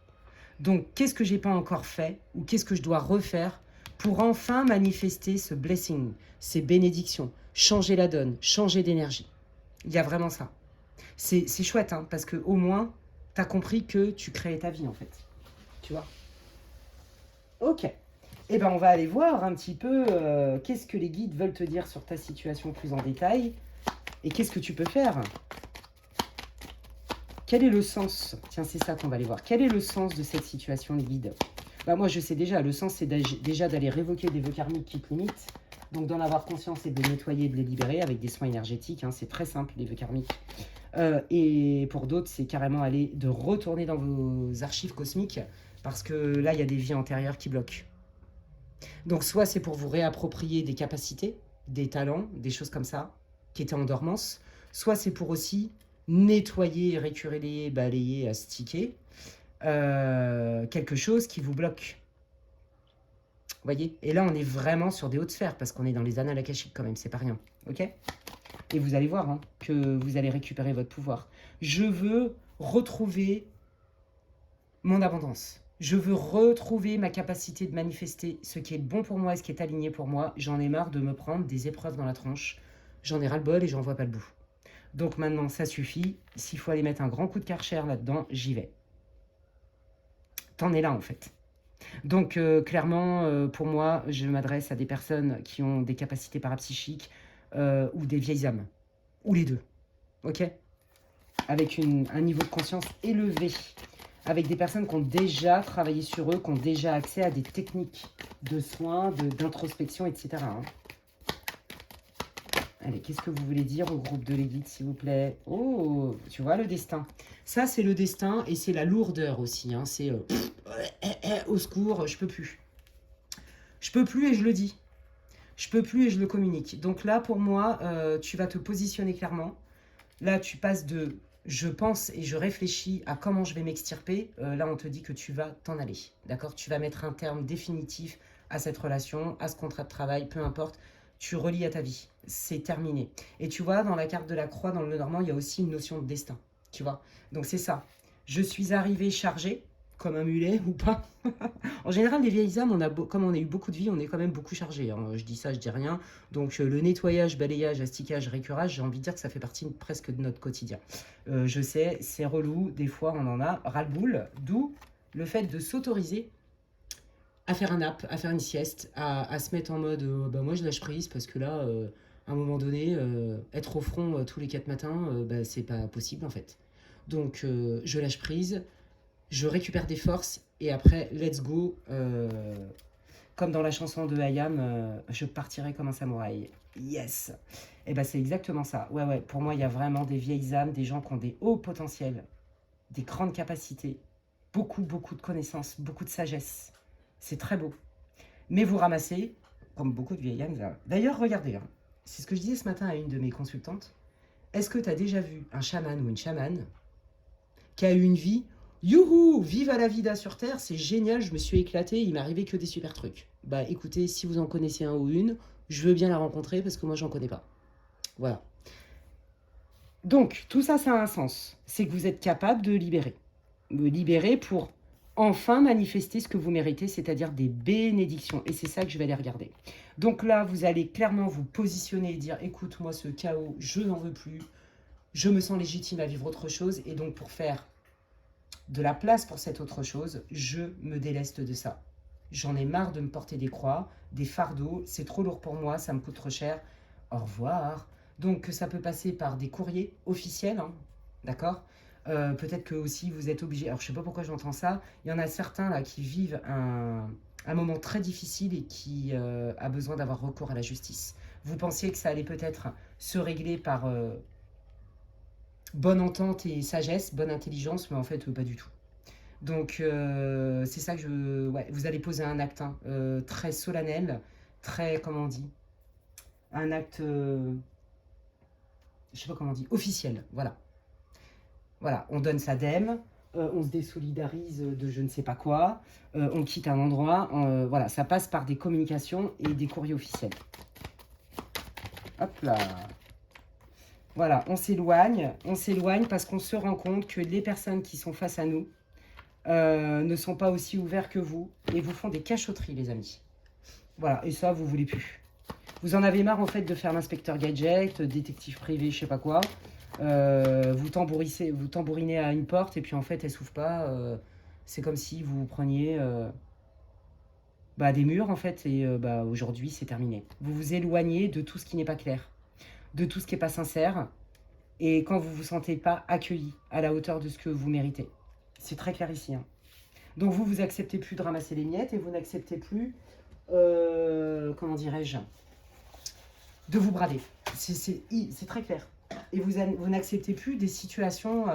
Donc, qu'est-ce que j'ai pas encore fait ou qu'est-ce que je dois refaire pour enfin manifester ce blessing, ces bénédictions, changer la donne, changer d'énergie. Il y a vraiment ça. C'est chouette, hein, parce qu'au moins, tu as compris que tu créais ta vie, en fait. Tu vois? Ok. Eh ben, on va aller voir un petit peu qu'est-ce que les guides veulent te dire sur ta situation plus en détail et qu'est-ce que tu peux faire. Quel est le sens? Tiens, c'est ça qu'on va aller voir. Quel est le sens de cette situation, les guides? Moi, je sais déjà. Le sens, c'est déjà d'aller révoquer des vœux karmiques qui te limitent. Donc, d'en avoir conscience et de les nettoyer, de les libérer avec des soins énergétiques. Hein, c'est très simple, les vœux karmiques. Et pour d'autres, c'est carrément aller de retourner dans vos archives cosmiques parce que là, il y a des vies antérieures qui bloquent. Donc, soit c'est pour vous réapproprier des capacités, des talents, des choses comme ça, qui étaient en dormance. Soit c'est pour aussi nettoyer, récurer, balayer, astiquer quelque chose qui vous bloque. Vous voyez? Et là, on est vraiment sur des hautes sphères parce qu'on est dans les annales akashiques quand même, c'est pas rien. Ok? Et vous allez voir hein, que vous allez récupérer votre pouvoir. Je veux retrouver mon abondance. Je veux retrouver ma capacité de manifester ce qui est bon pour moi et ce qui est aligné pour moi. J'en ai marre de me prendre des épreuves dans la tronche. J'en ai ras-le-bol et j'en vois pas le bout. Donc maintenant, ça suffit. S'il faut aller mettre un grand coup de Karcher là-dedans, j'y vais. T'en es là, en fait. Donc, clairement, pour moi, je m'adresse à des personnes qui ont des capacités parapsychiques ou des vieilles âmes. Ou les deux. Ok? Avec un niveau de conscience élevé. Avec des personnes qui ont déjà travaillé sur eux, qui ont déjà accès à des techniques de soins, d'introspection, etc. Hein. Allez, qu'est-ce que vous voulez dire au groupe de l'élite, s'il vous plaît? Oh, tu vois, le destin. Ça, c'est le destin et c'est la lourdeur aussi. Hein. C'est au secours, je peux plus. Je peux plus et je le dis. Je peux plus et je le communique. Donc là, pour moi, tu vas te positionner clairement. Là, tu passes de je pense et je réfléchis à comment je vais m'extirper. Là, on te dit que tu vas t'en aller. D'accord? Tu vas mettre un terme définitif à cette relation, à ce contrat de travail, peu importe. Tu relis à ta vie. C'est terminé. Et tu vois, dans la carte de la croix, dans le Lenormand, il y a aussi une notion de destin. Tu vois? Donc c'est ça. Je suis arrivée chargée, comme un mulet ou pas. En général, les vieilles âmes, comme on a eu beaucoup de vie, on est quand même beaucoup chargé. Hein. Je dis ça, je dis rien. Donc le nettoyage, balayage, asticage, récurage, j'ai envie de dire que ça fait partie presque de notre quotidien. Je sais, c'est relou, des fois on en a ras-le-boule, d'où le fait de s'autoriser à faire un nap, à faire une sieste, à se mettre en mode moi je lâche prise parce que là, à un moment donné, être au front tous les 4 matins, c'est pas possible en fait. Donc je lâche prise, je récupère des forces et après, let's go. Comme dans la chanson de Hayam, je partirai comme un samouraï. Yes. Et c'est exactement ça. Ouais, pour moi, il y a vraiment des vieilles âmes, des gens qui ont des hauts potentiels, des grandes capacités, beaucoup de connaissances, beaucoup de sagesse. C'est très beau. Mais vous ramassez, comme beaucoup de vieilles âmes. D'ailleurs, regardez, hein, c'est ce que je disais ce matin à une de mes consultantes. Est-ce que tu as déjà vu un chaman ou une chamane qui a eu une vie, youhou, vive à la vida sur Terre, c'est génial, je me suis éclaté, il m'est arrivé que des super trucs. Bah écoutez, si vous en connaissez un ou une, je veux bien la rencontrer parce que moi j'en connais pas. Voilà. Donc, tout ça, ça a un sens. C'est que vous êtes capable de libérer. Me libérer pour enfin manifester ce que vous méritez, c'est-à-dire des bénédictions. Et c'est ça que je vais aller regarder. Donc là, vous allez clairement vous positionner et dire, écoute, moi, ce chaos, je n'en veux plus. Je me sens légitime à vivre autre chose. Et donc, pour faire de la place pour cette autre chose, je me déleste de ça. J'en ai marre de me porter des croix, des fardeaux. C'est trop lourd pour moi, ça me coûte trop cher. Au revoir. Donc, ça peut passer par des courriers officiels, hein, d'accord. Peut-être que aussi vous êtes obligé. Alors, je sais pas pourquoi j'entends ça. Il y en a certains là qui vivent un moment très difficile et qui a besoin d'avoir recours à la justice. Vous pensiez que ça allait peut-être se régler par bonne entente et sagesse, bonne intelligence, mais en fait, pas du tout. Donc, c'est ça que je... Ouais, vous allez poser un acte hein, très solennel, très, comment on dit, un acte, je sais pas comment on dit, officiel, voilà. Voilà, on donne sa dème, on se désolidarise de je ne sais pas quoi, on quitte un endroit, voilà, ça passe par des communications et des courriers officiels. Hop là. Voilà, on s'éloigne parce qu'on se rend compte que les personnes qui sont face à nous ne sont pas aussi ouverts que vous et vous font des cachotteries, les amis. Voilà, et ça, vous voulez plus. Vous en avez marre, en fait, de faire l'inspecteur gadget, détective privé, je sais pas quoi. Vous tambourinez à une porte et puis, en fait, elle s'ouvre pas. C'est comme si vous preniez des murs, en fait, et aujourd'hui, c'est terminé. Vous vous éloignez de tout ce qui n'est pas clair, de tout ce qui n'est pas sincère, et quand vous ne vous sentez pas accueilli à la hauteur de ce que vous méritez. C'est très clair ici. Hein. Donc vous acceptez plus de ramasser les miettes et vous n'acceptez plus, comment dirais-je, de vous brader. C'est très clair. Et vous n'acceptez plus des situations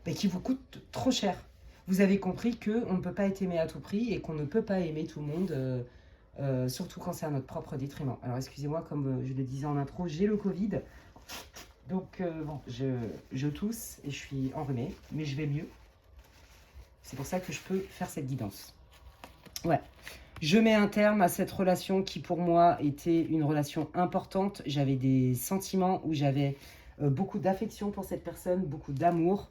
qui vous coûtent trop cher. Vous avez compris qu'on ne peut pas être aimé à tout prix et qu'on ne peut pas aimer tout le monde, surtout quand c'est à notre propre détriment. Alors excusez-moi, comme je le disais en intro, j'ai le Covid. Donc bon, je tousse et je suis enrhumée, mais je vais mieux. C'est pour ça que je peux faire cette guidance. Ouais. Je mets un terme à cette relation qui, pour moi, était une relation importante. J'avais des sentiments où j'avais beaucoup d'affection pour cette personne, beaucoup d'amour.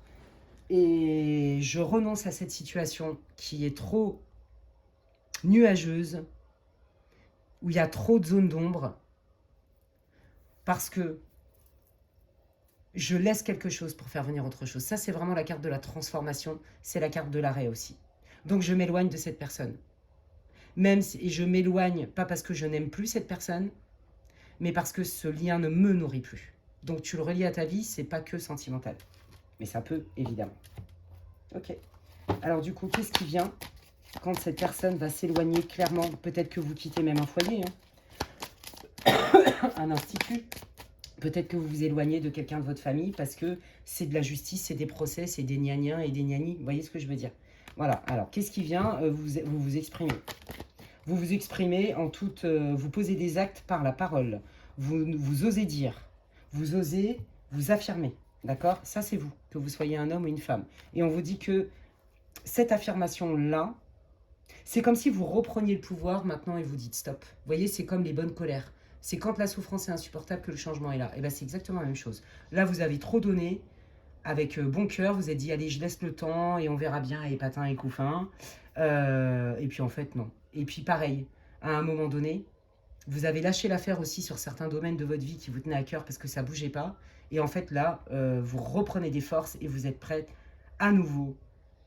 Et je renonce à cette situation qui est trop nuageuse, où il y a trop de zones d'ombre, parce que je laisse quelque chose pour faire venir autre chose. Ça, c'est vraiment la carte de la transformation. C'est la carte de l'arrêt aussi. Donc, je m'éloigne de cette personne. Même si je m'éloigne, pas parce que je n'aime plus cette personne, mais parce que ce lien ne me nourrit plus. Donc, tu le relis à ta vie, c'est pas que sentimental. Mais ça peut, évidemment. Ok. Alors, du coup, qu'est-ce qui vient quand cette personne va s'éloigner clairement? Peut-être que vous quittez même un foyer, hein. Un institut. Peut-être que vous vous éloignez de quelqu'un de votre famille parce que c'est de la justice, c'est des procès, c'est des gnagnins et des gnanis. Vous voyez ce que je veux dire? Voilà. Alors, qu'est-ce qui vient? Vous vous exprimez. Vous vous exprimez en toute... vous posez des actes par la parole. Vous osez dire. Vous osez vous affirmer. D'accord? Ça, c'est vous. Que vous soyez un homme ou une femme. Et on vous dit que cette affirmation-là, c'est comme si vous repreniez le pouvoir maintenant et vous dites stop. Vous voyez, c'est comme les bonnes colères. C'est quand la souffrance est insupportable que le changement est là. Et bien, c'est exactement la même chose. Là, vous avez trop donné. Avec bon cœur, vous êtes dit, allez, je laisse le temps et on verra bien, et patins et couffins. Et puis, en fait, non. Et puis, pareil, à un moment donné, vous avez lâché l'affaire aussi sur certains domaines de votre vie qui vous tenaient à cœur parce que ça ne bougeait pas. Et en fait, là, vous reprenez des forces et vous êtes prête à nouveau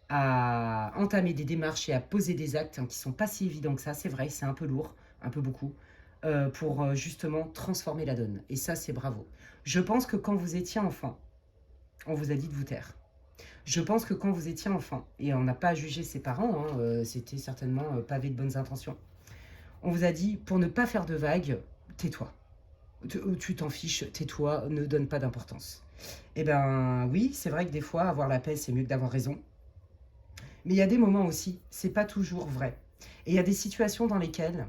à entamer des démarches et à poser des actes qui ne sont pas si évidents que ça. C'est vrai, c'est un peu lourd, un peu beaucoup. Pour justement transformer la donne. Et ça, c'est bravo. Je pense que quand vous étiez enfant, on vous a dit de vous taire. Je pense que quand vous étiez enfant, et on n'a pas jugé ses parents, hein, c'était certainement pavé de bonnes intentions, on vous a dit, pour ne pas faire de vagues, tais-toi. Tu t'en fiches, tais-toi, ne donne pas d'importance. Eh ben oui, c'est vrai que des fois, avoir la paix, c'est mieux que d'avoir raison. Mais il y a des moments aussi, c'est pas toujours vrai. Et il y a des situations dans lesquelles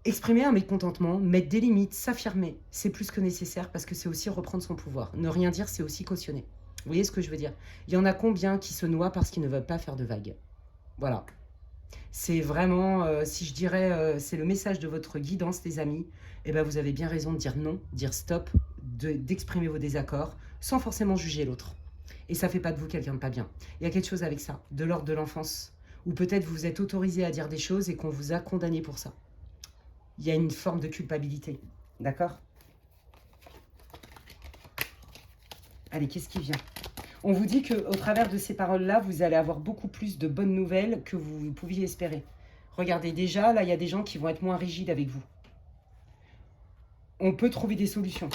Exprimer un mécontentement, mettre des limites, s'affirmer, c'est plus que nécessaire parce que c'est aussi reprendre son pouvoir. Ne rien dire, c'est aussi cautionner. Vous voyez ce que je veux dire? Il y en a combien qui se noient parce qu'ils ne veulent pas faire de vagues? Voilà. C'est vraiment, si je dirais, c'est le message de votre guidance, les amis. Eh ben, vous avez bien raison de dire non, dire stop, d'exprimer vos désaccords sans forcément juger l'autre. Et ça fait pas de vous quelqu'un de pas bien. Il y a quelque chose avec ça, de l'ordre de l'enfance, où peut-être vous êtes autorisé à dire des choses et qu'on vous a condamné pour ça. Il y a une forme de culpabilité. D'accord? Allez, qu'est-ce qui vient? On vous dit qu'au travers de ces paroles-là, vous allez avoir beaucoup plus de bonnes nouvelles que vous pouviez espérer. Regardez, déjà, là, il y a des gens qui vont être moins rigides avec vous. On peut trouver des solutions.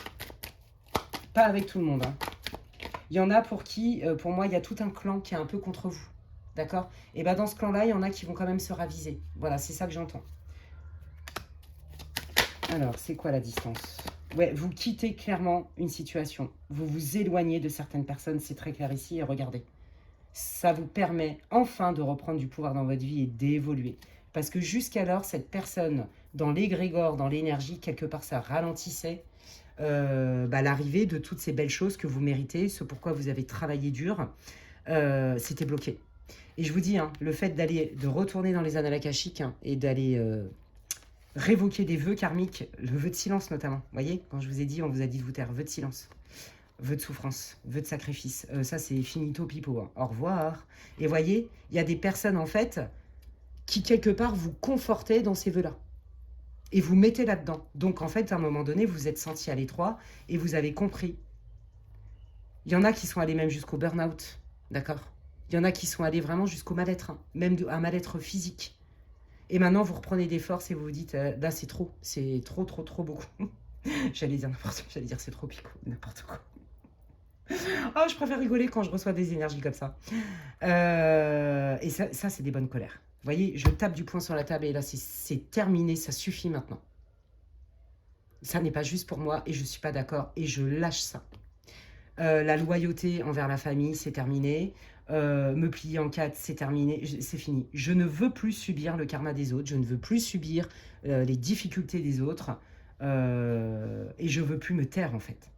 Pas avec tout le monde. Hein. Il y en a pour qui, pour moi, il y a tout un clan qui est un peu contre vous. D'accord? Et bien dans ce clan-là, il y en a qui vont quand même se raviser. Voilà, c'est ça que j'entends. Alors, c'est quoi la distance? Ouais, vous quittez clairement une situation. Vous vous éloignez de certaines personnes, c'est très clair ici. Et regardez, ça vous permet enfin de reprendre du pouvoir dans votre vie et d'évoluer. Parce que jusqu'alors, cette personne, dans l'égrégore, dans l'énergie, quelque part, ça ralentissait l'arrivée de toutes ces belles choses que vous méritez, ce pourquoi vous avez travaillé dur, c'était bloqué. Et je vous dis, hein, le fait de retourner dans les annales akashiques hein, et d'aller révoquer des vœux karmiques, le vœu de silence notamment. Vous voyez, quand je vous ai dit, on vous a dit de vous taire, vœu de silence, vœu de souffrance, vœu de sacrifice. Ça, c'est finito pipo. Hein. Au revoir. Et voyez, il y a des personnes en fait qui quelque part vous confortaient dans ces vœux-là. Et vous mettez là-dedans. Donc en fait, à un moment donné, vous êtes senti à l'étroit et vous avez compris. Il y en a qui sont allés même jusqu'au burn-out. D'accord? Il y en a qui sont allés vraiment jusqu'au mal-être, hein, même un mal-être physique. Et maintenant, vous reprenez des forces et vous vous dites, là, c'est trop beaucoup. J'allais dire n'importe quoi, j'allais dire c'est trop pico, n'importe quoi. Oh, je préfère rigoler quand je reçois des énergies comme ça. Et ça c'est des bonnes colères. Vous voyez, je tape du poing sur la table et là, c'est terminé, ça suffit maintenant. Ça n'est pas juste pour moi et je ne suis pas d'accord et je lâche ça. La loyauté envers la famille, c'est terminé. Me plier en quatre, c'est terminé, c'est fini. Je ne veux plus subir le karma des autres, je ne veux plus subir les difficultés des autres et je veux plus me taire en fait.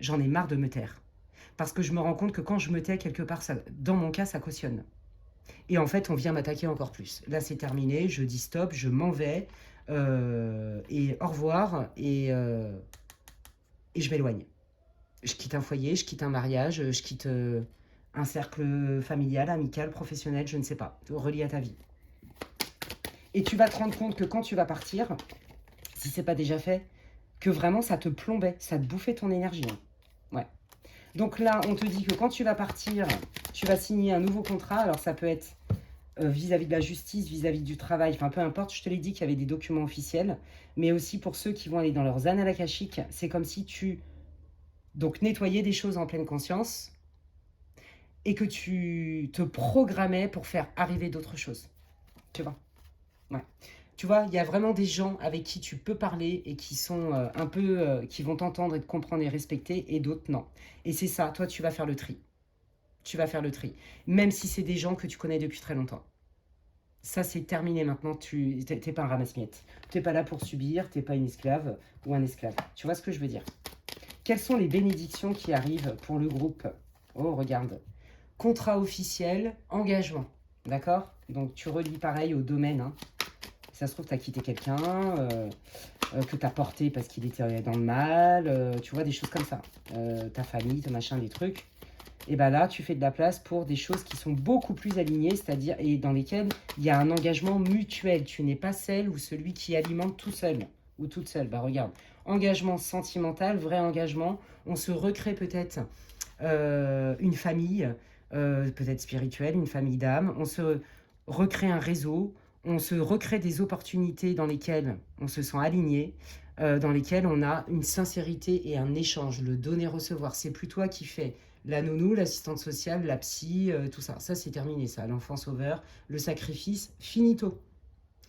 J'en ai marre de me taire. Parce que je me rends compte que quand je me tais quelque part, ça, dans mon cas, ça cautionne. Et en fait, on vient m'attaquer encore plus. Là, c'est terminé, je dis stop, je m'en vais et au revoir et je m'éloigne. Je quitte un foyer, je quitte un mariage, je quitte un cercle familial, amical, professionnel, je ne sais pas, relié à ta vie. Et tu vas te rendre compte que quand tu vas partir, si ce n'est pas déjà fait, que vraiment ça te plombait, ça te bouffait ton énergie. Hein. Ouais. Donc là, on te dit que quand tu vas partir, tu vas signer un nouveau contrat. Alors ça peut être vis-à-vis de la justice, vis-à-vis du travail, enfin peu importe, je te l'ai dit qu'il y avait des documents officiels, mais aussi pour ceux qui vont aller dans leurs annales akashiques, c'est comme si tu donc nettoyais des choses en pleine conscience, et que tu te programmais pour faire arriver d'autres choses. Tu vois? Ouais. Tu vois, il y a vraiment des gens avec qui tu peux parler et qui sont un peu, qui vont t'entendre et te comprendre et respecter, et d'autres non. Et c'est ça, toi tu vas faire le tri. Tu vas faire le tri. Même si c'est des gens que tu connais depuis très longtemps. Ça c'est terminé maintenant, tu n'es pas un ramasse-miettes. Tu n'es pas là pour subir, tu n'es pas une esclave ou un esclave. Tu vois ce que je veux dire? Quelles sont les bénédictions qui arrivent pour le groupe? Oh, regarde. Contrat officiel, engagement. D'accord? Donc, tu relis pareil au domaine. Hein. Ça se trouve, tu as quitté quelqu'un, que tu as porté parce qu'il était dans le mal. Tu vois, des choses comme ça. Ta famille, ton machin, des trucs. Et bien là, tu fais de la place pour des choses qui sont beaucoup plus alignées, c'est-à-dire, et dans lesquelles il y a un engagement mutuel. Tu n'es pas celle ou celui qui alimente tout seul ou toute seule. Bah regarde, engagement sentimental, vrai engagement. On se recrée peut-être une famille, peut-être spirituelle, une famille d'âme. On se recrée un réseau, on se recrée des opportunités dans lesquelles on se sent aligné, dans lesquelles on a une sincérité et un échange. Le donner-recevoir, c'est plus toi qui fais la nounou, l'assistante sociale, la psy, tout ça. Ça, c'est terminé, ça. L'enfant sauveur, le sacrifice, finito.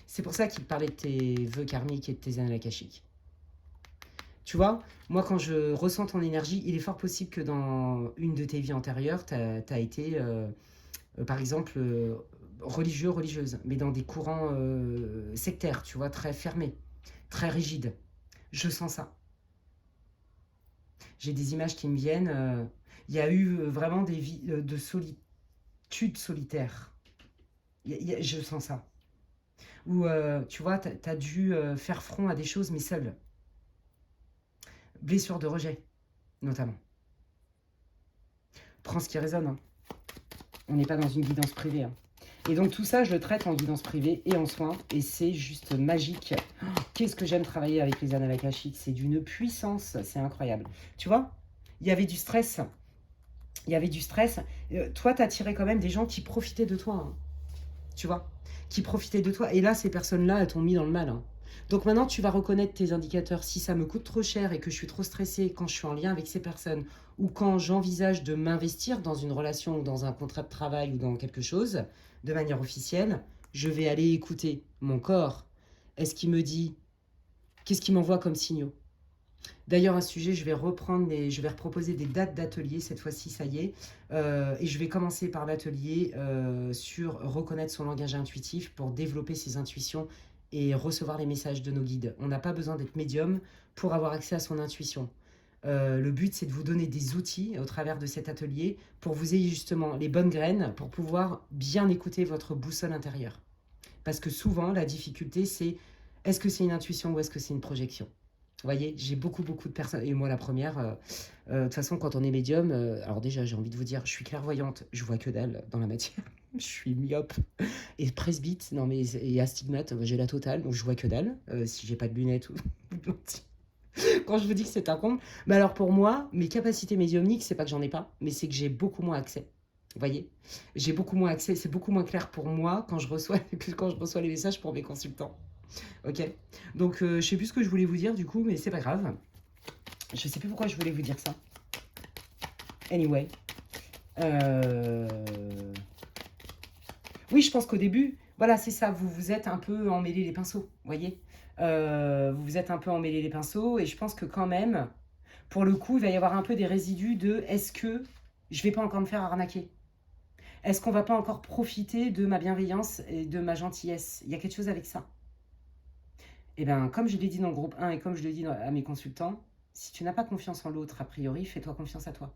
C'est pour ça qu'il parlait de tes vœux karmiques et de tes annales akashiques. Tu vois, moi, quand je ressens ton énergie, il est fort possible que dans une de tes vies antérieures, tu as été, par exemple, religieux, religieuse, mais dans des courants sectaires, tu vois, très fermés. très rigide. Je sens ça. J'ai des images qui me viennent. Il y a eu vraiment des vies de solitude solitaire. Je sens ça. Ou tu vois, tu as dû faire front à des choses, mais seul. Blessure de rejet, notamment. Prends ce qui résonne. Hein. On n'est pas dans une guidance privée. Hein. Et donc tout ça, je le traite en guidance privée et en soins. Et c'est juste magique. Oh, qu'est-ce que j'aime travailler avec les annales akashiques. C'est d'une puissance, c'est incroyable. Tu vois, il y avait du stress. Il y avait du stress. Toi, tu as attiré quand même des gens qui profitaient de toi. Hein. Tu vois, qui profitaient de toi. Et là, ces personnes-là, elles t'ont mis dans le mal. Hein. Donc maintenant, tu vas reconnaître tes indicateurs. Si ça me coûte trop cher et que je suis trop stressée quand je suis en lien avec ces personnes ou quand j'envisage de m'investir dans une relation ou dans un contrat de travail ou dans quelque chose, de manière officielle, je vais aller écouter mon corps. Est-ce qu'il me dit, qu'est-ce qu'il m'envoie comme signaux? D'ailleurs, un sujet, je vais reproposer des dates d'atelier, cette fois-ci, ça y est. Et je vais commencer par l'atelier sur reconnaître son langage intuitif pour développer ses intuitions et recevoir les messages de nos guides. On n'a pas besoin d'être médium pour avoir accès à son intuition. Le but, c'est de vous donner des outils au travers de cet atelier pour vous ayez justement les bonnes graines pour pouvoir bien écouter votre boussole intérieure. Parce que souvent, la difficulté, c'est est-ce que c'est une intuition ou est-ce que c'est une projection? Vous voyez, j'ai beaucoup de personnes, et moi la première, de toute façon, quand on est médium, alors déjà, j'ai envie de vous dire, je suis clairvoyante, je vois que dalle dans la matière, je suis myope, et presbyte, non mais, et astigmate, j'ai la totale, donc je vois que dalle, si j'ai pas de lunettes ou... Quand je vous dis que c'est un comble, mais alors pour moi, mes capacités médiumniques, c'est pas que j'en ai pas, mais c'est que j'ai beaucoup moins accès. Vous voyez, j'ai beaucoup moins accès, c'est beaucoup moins clair pour moi quand je reçois, que quand je reçois les messages pour mes consultants. Ok, donc je sais plus ce que je voulais vous dire du coup, mais c'est pas grave. Je sais plus pourquoi je voulais vous dire ça. Anyway. Oui, je pense qu'au début, voilà, c'est ça, vous vous êtes un peu emmêlé les pinceaux, vous voyez. Vous vous êtes un peu emmêlé les pinceaux, et je pense que quand même, pour le coup, il va y avoir un peu des résidus de est-ce que je vais pas encore me faire arnaquer? Est-ce qu'on va pas encore profiter de ma bienveillance et de ma gentillesse? Il y a quelque chose avec ça. Eh bien, comme je l'ai dit dans le groupe 1 et comme je le dis à mes consultants, si tu n'as pas confiance en l'autre, a priori, fais-toi confiance à toi.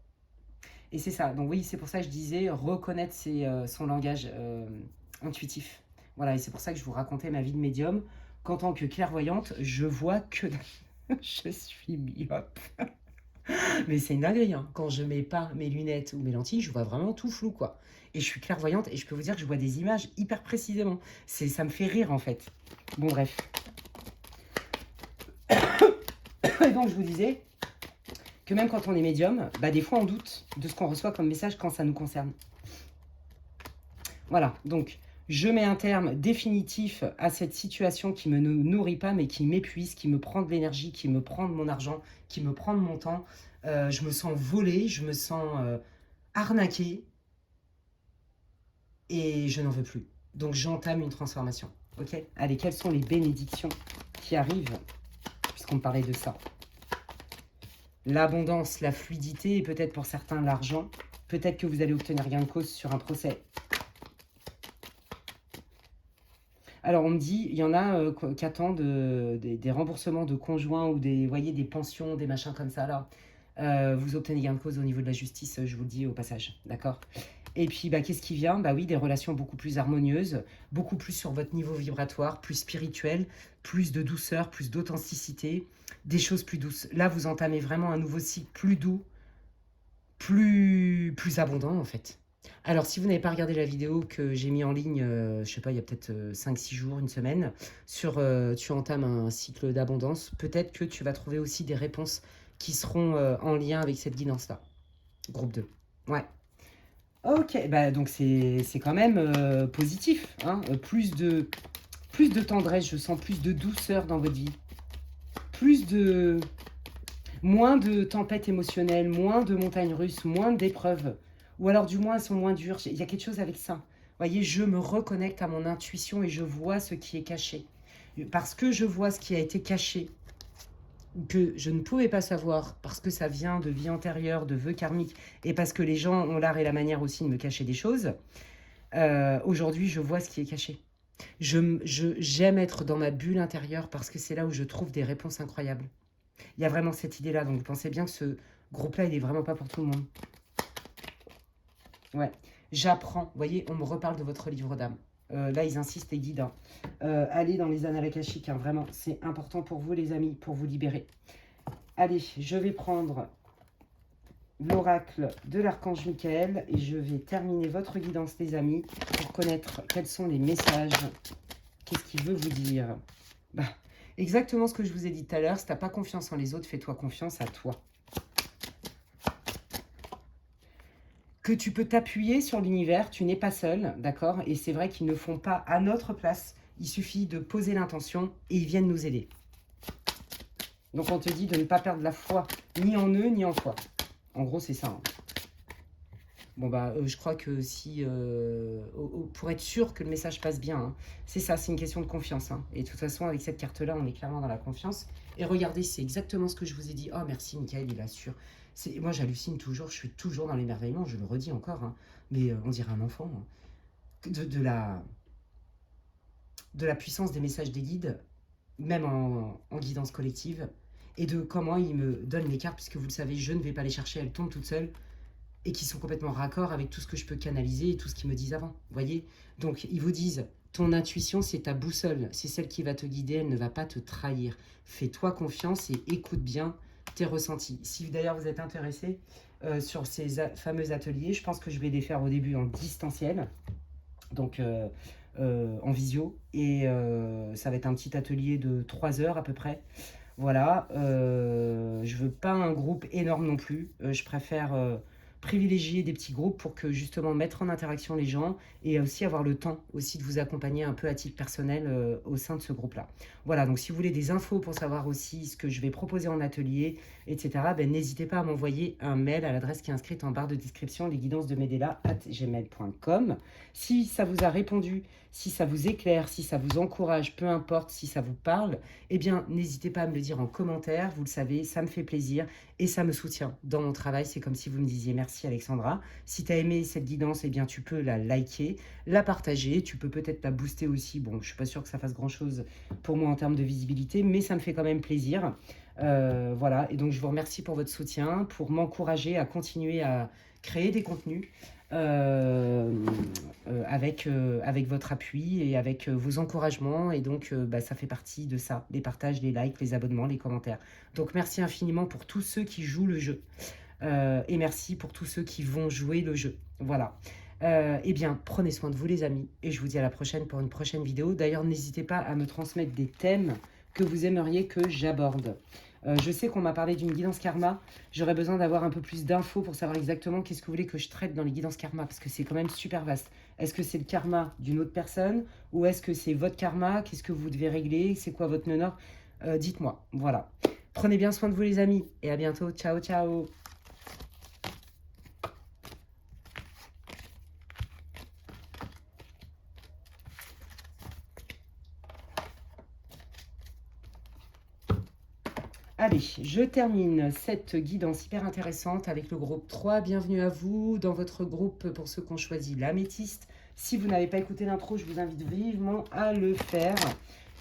Et c'est ça. Donc oui, c'est pour ça que je disais reconnaître son langage intuitif. Voilà, et c'est pour ça que je vous racontais ma vie de médium. Qu'en tant que clairvoyante, je vois que... je suis myope. Mais c'est une dinguerie, hein. Quand je mets pas mes lunettes ou mes lentilles, je vois vraiment tout flou, quoi. Et je suis clairvoyante et je peux vous dire que je vois des images hyper précisément. Ça me fait rire, en fait. Bon, bref. Et donc, je vous disais que même quand on est médium, bah, des fois, on doute de ce qu'on reçoit comme message quand ça nous concerne. Voilà, donc, je mets un terme définitif à cette situation qui ne me nourrit pas, mais qui m'épuise, qui me prend de l'énergie, qui me prend de mon argent, qui me prend de mon temps. Je me sens volée, je me sens arnaquée et je n'en veux plus. Donc, j'entame une transformation. Ok? Allez, quelles sont les bénédictions qui arrivent, puisqu'on parlait de ça? L'abondance, la fluidité et peut-être pour certains l'argent. Peut-être que vous allez obtenir gain de cause sur un procès. Alors, on me dit, il y en a qui attendent des remboursements de conjoints ou des pensions, des machins comme ça. Là. Vous obtenez gain de cause au niveau de la justice, je vous le dis au passage. D'accord? Et puis, bah, qu'est-ce qui vient? Bah oui, des relations beaucoup plus harmonieuses, beaucoup plus sur votre niveau vibratoire, plus spirituel, plus de douceur, plus d'authenticité, des choses plus douces. Là, vous entamez vraiment un nouveau cycle plus doux, plus abondant en fait. Alors, si vous n'avez pas regardé la vidéo que j'ai mis en ligne, je sais pas, il y a peut-être 5-6 jours, une semaine, sur tu entames un cycle d'abondance, peut-être que tu vas trouver aussi des réponses qui seront en lien avec cette guidance-là. Groupe 2. Ouais. Ok, bah donc c'est quand même positif. Hein, plus de tendresse, je sens plus de douceur dans votre vie. Moins de tempêtes émotionnelles, moins de montagnes russes, moins d'épreuves. Ou alors du moins elles sont moins dures. Il y a quelque chose avec ça. Vous voyez, je me reconnecte à mon intuition et je vois ce qui est caché. Parce que je vois ce qui a été caché, que je ne pouvais pas savoir, parce que ça vient de vie antérieure, de vœux karmiques, et parce que les gens ont l'art et la manière aussi de me cacher des choses, aujourd'hui je vois ce qui est caché. J'aime être dans ma bulle intérieure parce que c'est là où je trouve des réponses incroyables. Il y a vraiment cette idée-là. Donc, vous pensez bien que ce groupe-là, il est vraiment pas pour tout le monde. Ouais. J'apprends. Vous voyez, on me reparle de votre livre d'âme. Là, ils insistent, les guides. Hein. Allez dans les annales akashiques. Hein, vraiment, c'est important pour vous, les amis, pour vous libérer. Allez, je vais prendre l'oracle de l'archange Michael et je vais terminer votre guidance, les amis, pour connaître quels sont les messages. Qu'est-ce qu'il veut vous dire? Bah, exactement ce que je vous ai dit tout à l'heure. Si tu n'as pas confiance en les autres, fais-toi confiance à toi. Que tu peux t'appuyer sur l'univers, tu n'es pas seul, d'accord? Et c'est vrai qu'ils ne font pas à notre place. Il suffit de poser l'intention et ils viennent nous aider. Donc on te dit de ne pas perdre la foi, ni en eux, ni en toi. En gros, c'est ça. Hein. Bon, bah, je crois que si... pour être sûr que le message passe bien, hein, c'est ça, c'est une question de confiance. Hein. Et de toute façon, avec cette carte-là, on est clairement dans la confiance. Et regardez, c'est exactement ce que je vous ai dit. Oh, merci, Michael, il assure. Moi, j'hallucine toujours, je suis toujours dans l'émerveillement, je le redis encore. Hein, mais on dirait un enfant. Hein, de la puissance des messages des guides, même en guidance collective, et de comment ils me donnent les cartes, puisque vous le savez, je ne vais pas les chercher, elles tombent toutes seules. Et qui sont complètement raccord avec tout ce que je peux canaliser et tout ce qu'ils me disent avant. Vous voyez? Donc, ils vous disent, ton intuition, c'est ta boussole. C'est celle qui va te guider, elle ne va pas te trahir. Fais-toi confiance et écoute bien tes ressentis. Si d'ailleurs vous êtes intéressé sur ces fameux ateliers, je pense que je vais les faire au début en distanciel, donc en visio. Et ça va être un petit atelier de 3 heures à peu près. Voilà, je veux pas un groupe énorme non plus. Je préfère privilégier des petits groupes pour que justement mettre en interaction les gens et aussi avoir le temps aussi de vous accompagner un peu à titre personnel au sein de ce groupe-là. Voilà, donc si vous voulez des infos pour savoir aussi ce que je vais proposer en atelier, etc., ben, n'hésitez pas à m'envoyer un mail à l'adresse qui est inscrite en barre de description, lesguidancesdemedela@gmail.com. Si ça vous a répondu, si ça vous éclaire, si ça vous encourage, peu importe, si ça vous parle, eh bien, n'hésitez pas à me le dire en commentaire. Vous le savez, ça me fait plaisir et ça me soutient dans mon travail. C'est comme si vous me disiez merci Alexandra. Si tu as aimé cette guidance, eh bien, tu peux la liker, la partager. Tu peux peut-être la booster aussi. Bon, je ne suis pas sûre que ça fasse grand-chose pour moi en termes de visibilité, mais ça me fait quand même plaisir. Voilà, et donc je vous remercie pour votre soutien, pour m'encourager à continuer à créer des contenus. Avec votre appui et avec vos encouragements. Et donc, bah, ça fait partie de ça, les partages, les likes, les abonnements, les commentaires. Donc, merci infiniment pour tous ceux qui jouent le jeu. Et merci pour tous ceux qui vont jouer le jeu. Voilà. Eh bien, prenez soin de vous, les amis. Et je vous dis à la prochaine pour une prochaine vidéo. D'ailleurs, n'hésitez pas à me transmettre des thèmes que vous aimeriez que j'aborde. Je sais qu'on m'a parlé d'une guidance karma. J'aurais besoin d'avoir un peu plus d'infos pour savoir exactement qu'est-ce que vous voulez que je traite dans les guidances karma, parce que c'est quand même super vaste. Est-ce que c'est le karma d'une autre personne ou est-ce que c'est votre karma? Qu'est-ce que vous devez régler? C'est quoi votre nœud nord? Dites-moi. Voilà. Prenez bien soin de vous, les amis, et à bientôt. Ciao, ciao. Allez, je termine cette guidance hyper intéressante avec le groupe 3. Bienvenue à vous dans votre groupe pour ceux qui ont choisi l'améthyste. Si vous n'avez pas écouté l'intro, je vous invite vivement à le faire.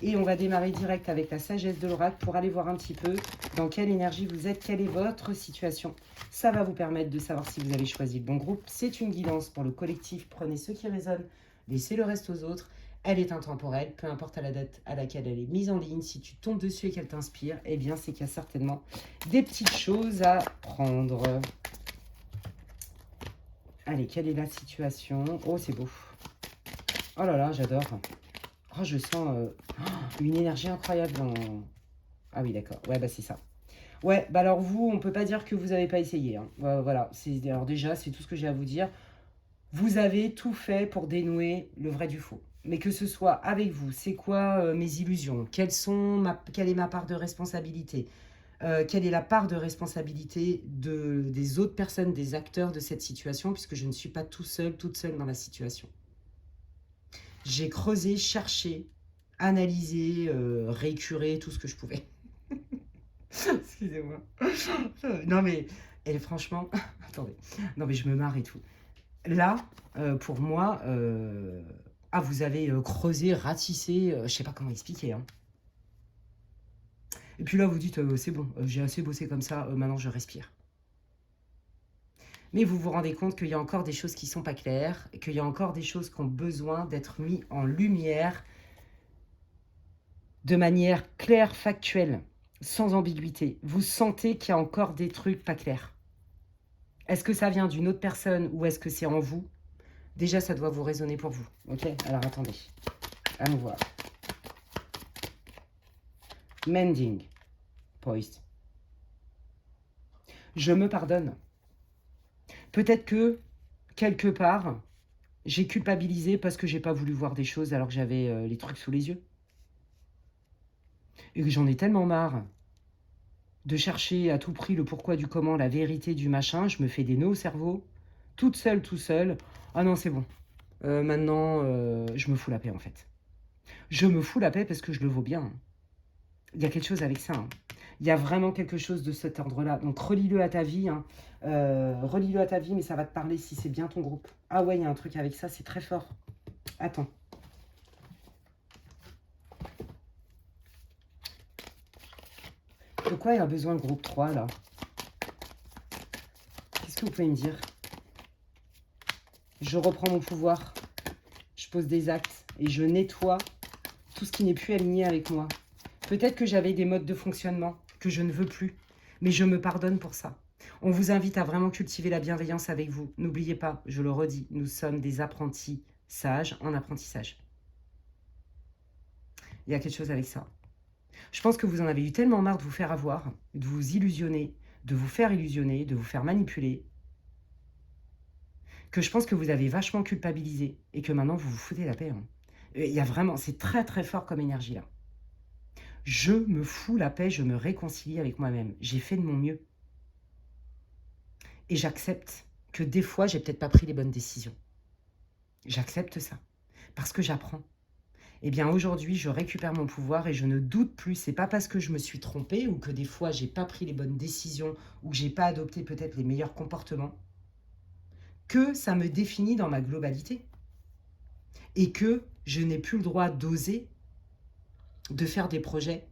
Et on va démarrer direct avec la sagesse de l'oracle pour aller voir un petit peu dans quelle énergie vous êtes, quelle est votre situation. Ça va vous permettre de savoir si vous avez choisi le bon groupe. C'est une guidance pour le collectif. Prenez ce qui résonne, laissez le reste aux autres. Elle est intemporelle, peu importe à la date à laquelle elle est mise en ligne. Si tu tombes dessus et qu'elle t'inspire, eh bien, c'est qu'il y a certainement des petites choses à prendre. Allez, quelle est la situation? Oh, c'est beau. Oh là là, j'adore. Oh, je sens une énergie incroyable dans... Ah oui, d'accord. Ouais, bah c'est ça. Ouais, bah alors vous, on peut pas dire que vous n'avez pas essayé. Hein. Voilà, alors déjà, c'est tout ce que j'ai à vous dire. Vous avez tout fait pour dénouer le vrai du faux. Mais que ce soit avec vous, c'est quoi mes illusions? Quelle est ma part de responsabilité? Quelle est la part de responsabilité des autres personnes, des acteurs de cette situation, puisque je ne suis pas toute seule dans la situation. J'ai creusé, cherché, analysé, récuré, tout ce que je pouvais. Excusez-moi. Non mais, franchement, attendez. Non mais je me marre et tout. Là, pour moi, Ah, vous avez creusé, ratissé, je sais pas comment expliquer. Hein. Et puis là, vous dites, c'est bon, j'ai assez bossé comme ça, maintenant je respire. Mais vous vous rendez compte qu'il y a encore des choses qui ne sont pas claires, qu'il y a encore des choses qui ont besoin d'être mises en lumière de manière claire, factuelle, sans ambiguïté. Vous sentez qu'il y a encore des trucs pas clairs. Est-ce que ça vient d'une autre personne ou est-ce que c'est en vous? Déjà, ça doit vous résonner pour vous. Ok? Alors, attendez. Allons voir. Mending. Poised. Je me pardonne. Peut-être que, quelque part, j'ai culpabilisé parce que j'ai pas voulu voir des choses alors que j'avais les trucs sous les yeux. Et que j'en ai tellement marre de chercher à tout prix le pourquoi du comment, la vérité du machin. Je me fais des nœuds au cerveau, toute seule, tout seul. Ah non, c'est bon. Maintenant, je me fous la paix, en fait. Je me fous la paix parce que je le vaux bien. Il y a quelque chose avec ça. Hein. Il y a vraiment quelque chose de cet ordre-là. Donc, relis-le à ta vie. Hein. Relis-le à ta vie, mais ça va te parler si c'est bien ton groupe. Ah ouais, il y a un truc avec ça, c'est très fort. Attends. De quoi il a besoin le groupe 3, là? Qu'est-ce que vous pouvez me dire? Je reprends mon pouvoir. Je pose des actes et je nettoie tout ce qui n'est plus aligné avec moi. Peut-être que j'avais des modes de fonctionnement que je ne veux plus, mais je me pardonne pour ça. On vous invite à vraiment cultiver la bienveillance avec vous. N'oubliez pas, je le redis, nous sommes des apprentis sages en apprentissage. Il y a quelque chose avec ça. Je pense que vous en avez eu tellement marre de vous faire avoir, de vous illusionner, de vous faire illusionner, de vous faire manipuler, que je pense que vous avez vachement culpabilisé et que maintenant vous vous foutez la paix. Hein. Il y a vraiment, c'est très très fort comme énergie là. Je me fous la paix, je me réconcilie avec moi-même. J'ai fait de mon mieux. Et j'accepte que des fois, j'ai peut-être pas pris les bonnes décisions. J'accepte ça. Parce que j'apprends. Eh bien, aujourd'hui, je récupère mon pouvoir et je ne doute plus. C'est pas parce que je me suis trompée ou que des fois, j'ai pas pris les bonnes décisions ou que j'ai pas adopté peut-être les meilleurs comportements que ça me définit dans ma globalité. Et que je n'ai plus le droit d'oser, de faire des projets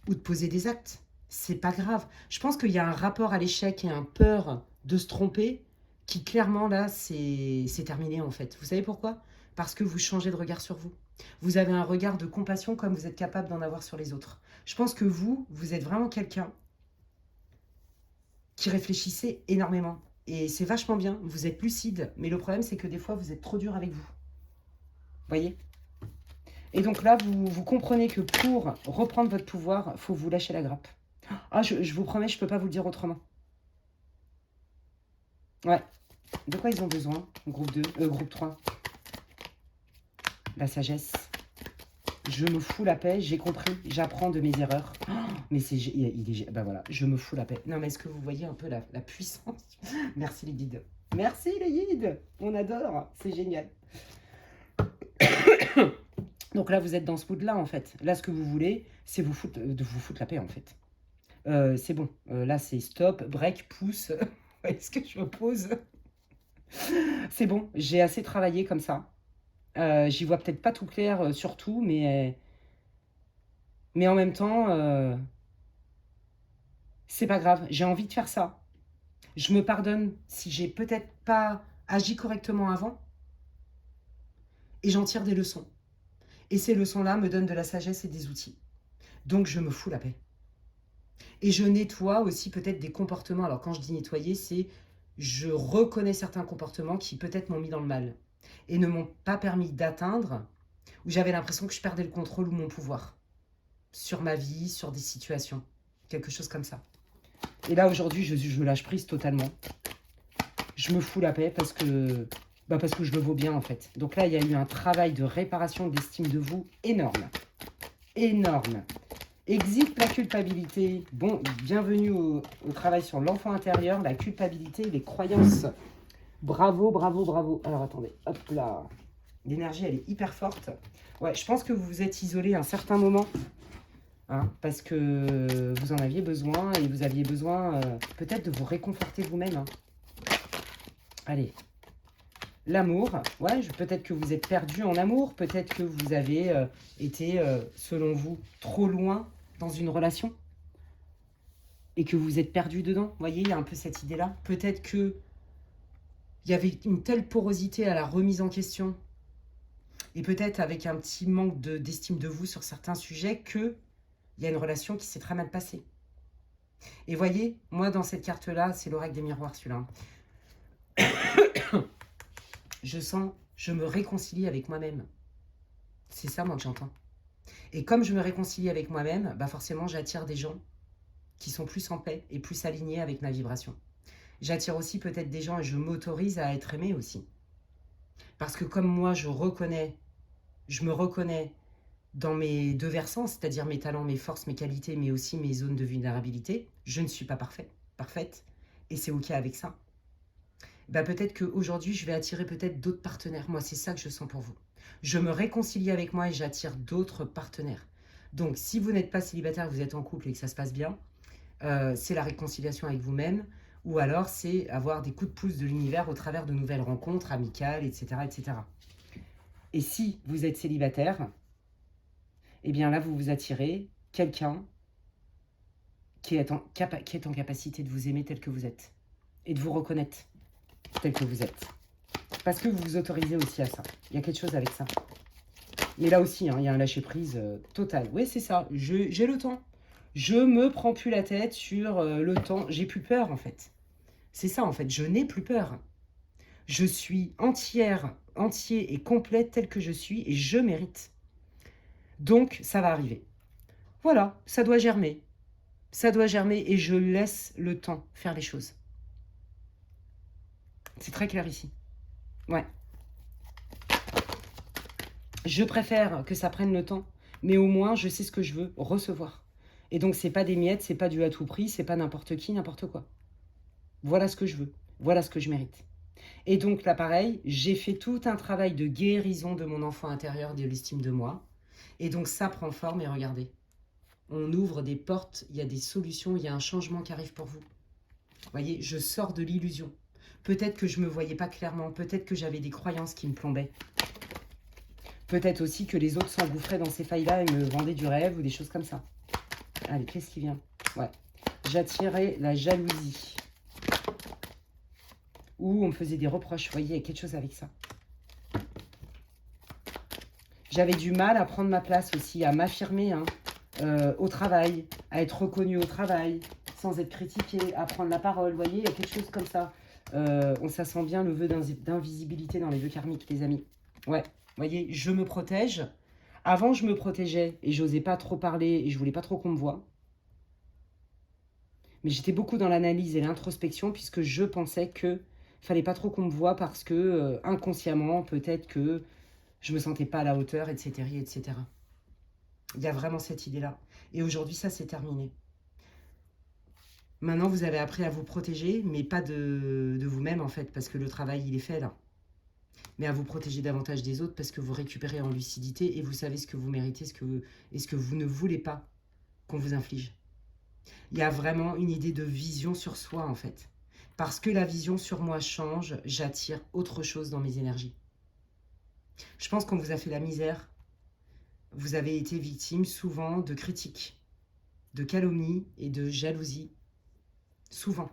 ou de poser des actes. C'est pas grave. Je pense qu'il y a un rapport à l'échec et un peur de se tromper qui clairement là, c'est terminé en fait. Vous savez pourquoi? Parce que vous changez de regard sur vous. Vous avez un regard de compassion comme vous êtes capable d'en avoir sur les autres. Je pense que vous êtes vraiment quelqu'un qui réfléchissez énormément. Et c'est vachement bien, vous êtes lucide. Mais le problème, c'est que des fois, vous êtes trop dur avec vous. Vous voyez? Et donc là, vous comprenez que pour reprendre votre pouvoir, il faut vous lâcher la grappe. Ah, je vous promets, je ne peux pas vous le dire autrement. Ouais. De quoi ils ont besoin? Groupe 2, groupe 3. La sagesse. Je me fous la paix, j'ai compris, j'apprends de mes erreurs. Oh, mais c'est... Ben voilà, je me fous la paix. Non, mais est-ce que vous voyez un peu la puissance? Merci les guides. Merci les guides. On adore, c'est génial. Donc là, vous êtes dans ce mood-là, en fait. Là, ce que vous voulez, c'est de vous foutre la paix, en fait. C'est bon. Là, c'est stop, break, pouce. Est-ce que je me pose? C'est bon, j'ai assez travaillé comme ça. J'y vois peut-être pas tout clair sur tout, mais en même temps, c'est pas grave. J'ai envie de faire ça. Je me pardonne si j'ai peut-être pas agi correctement avant. Et j'en tire des leçons. Et ces leçons-là me donnent de la sagesse et des outils. Donc, je me fous la paix. Et je nettoie aussi peut-être des comportements. Alors, quand je dis nettoyer, c'est je reconnais certains comportements qui peut-être m'ont mis dans le mal et ne m'ont pas permis d'atteindre, où j'avais l'impression que je perdais le contrôle ou mon pouvoir sur ma vie, sur des situations, quelque chose comme ça. Et là, aujourd'hui, je lâche prise totalement. Je me fous la paix parce que je le vaux bien, en fait. Donc là, il y a eu un travail de réparation d'estime de vous énorme. Énorme. Exit la culpabilité. Bon, bienvenue au travail sur l'enfant intérieur, la culpabilité, les croyances. Bravo, bravo, bravo. Alors, attendez. Hop là. L'énergie, elle est hyper forte. Ouais, je pense que vous vous êtes isolé à un certain moment. Hein, parce que vous en aviez besoin et vous aviez besoin peut-être de vous réconforter vous-même. Hein. Allez. L'amour, ouais, peut-être que vous êtes perdu en amour, peut-être que vous avez été, selon vous, trop loin dans une relation et que vous êtes perdu dedans. Vous voyez, il y a un peu cette idée-là. Peut-être que il y avait une telle porosité à la remise en question et peut-être avec un petit manque d'estime de vous sur certains sujets que il y a une relation qui s'est très mal passée. Et voyez, moi dans cette carte-là, c'est l'oracle des miroirs celui-là. Je me réconcilie avec moi-même. C'est ça moi que j'entends. Et comme je me réconcilie avec moi-même, bah forcément j'attire des gens qui sont plus en paix et plus alignés avec ma vibration. J'attire aussi peut-être des gens et je m'autorise à être aimé aussi. Parce que comme moi je me reconnais dans mes deux versants, c'est-à-dire mes talents, mes forces, mes qualités, mais aussi mes zones de vulnérabilité, je ne suis pas parfaite, et c'est ok avec ça. Bah peut-être qu'aujourd'hui, je vais attirer peut-être d'autres partenaires. Moi, c'est ça que je sens pour vous. Je me réconcilie avec moi et j'attire d'autres partenaires. Donc, si vous n'êtes pas célibataire, vous êtes en couple et que ça se passe bien, c'est la réconciliation avec vous-même, ou alors c'est avoir des coups de pouce de l'univers au travers de nouvelles rencontres amicales, etc., etc. Et si vous êtes célibataire, eh bien là, vous vous attirez quelqu'un qui est en capacité de vous aimer tel que vous êtes et de vous reconnaître tel que vous êtes. Parce que vous vous autorisez aussi à ça. Il y a quelque chose avec ça. Mais là aussi, hein, il y a un lâcher-prise total. Oui, c'est ça. J'ai le temps. Je me prends plus la tête sur le temps. J'ai plus peur, en fait. C'est ça, en fait. Je n'ai plus peur. Je suis entier et complète telle que je suis et je mérite. Donc, ça va arriver. Voilà, ça doit germer. Ça doit germer et je laisse le temps faire les choses. C'est très clair ici. Ouais. Je préfère que ça prenne le temps, mais au moins je sais ce que je veux recevoir. Et donc c'est pas des miettes, c'est pas du à tout prix, c'est pas n'importe qui, n'importe quoi. Voilà ce que je veux, voilà ce que je mérite. Et donc là pareil, j'ai fait tout un travail de guérison de mon enfant intérieur, de l'estime de moi. Et donc ça prend forme et regardez. On ouvre des portes, il y a des solutions, il y a un changement qui arrive pour vous. Vous voyez, je sors de l'illusion. Peut-être que je ne me voyais pas clairement, peut-être que j'avais des croyances qui me plombaient. Peut-être aussi que les autres s'engouffraient dans ces failles-là et me vendaient du rêve ou des choses comme ça. Allez, qu'est-ce qui vient? Ouais. J'attirais la jalousie. Ou on me faisait des reproches. Vous voyez, il y a quelque chose avec ça. J'avais du mal à prendre ma place aussi, à m'affirmer au travail, à être reconnue au travail, sans être critiquée, à prendre la parole. Vous voyez, il y a quelque chose comme ça. Ça sent bien le vœu d'invisibilité dans les vœux karmiques, les amis. Ouais, vous voyez, je me protège. Avant, je me protégeais et j'osais pas trop parler et je voulais pas trop qu'on me voie. Mais j'étais beaucoup dans l'analyse et l'introspection puisque je pensais que fallait pas trop qu'on me voie parce que inconsciemment, peut-être que je me sentais pas à la hauteur, etc., etc. Il y a vraiment cette idée-là. Et aujourd'hui, ça, c'est terminé. Maintenant, vous avez appris à vous protéger, mais pas de vous-même, en fait, parce que le travail, il est fait, là. Mais à vous protéger davantage des autres parce que vous récupérez en lucidité et vous savez ce que vous méritez et ce que vous ne voulez pas qu'on vous inflige. Il y a vraiment une idée de vision sur soi, en fait. Parce que la vision sur moi change, j'attire autre chose dans mes énergies. Je pense qu'on vous a fait la misère. Vous avez été victime souvent de critiques, de calomnies et de jalousie. Souvent.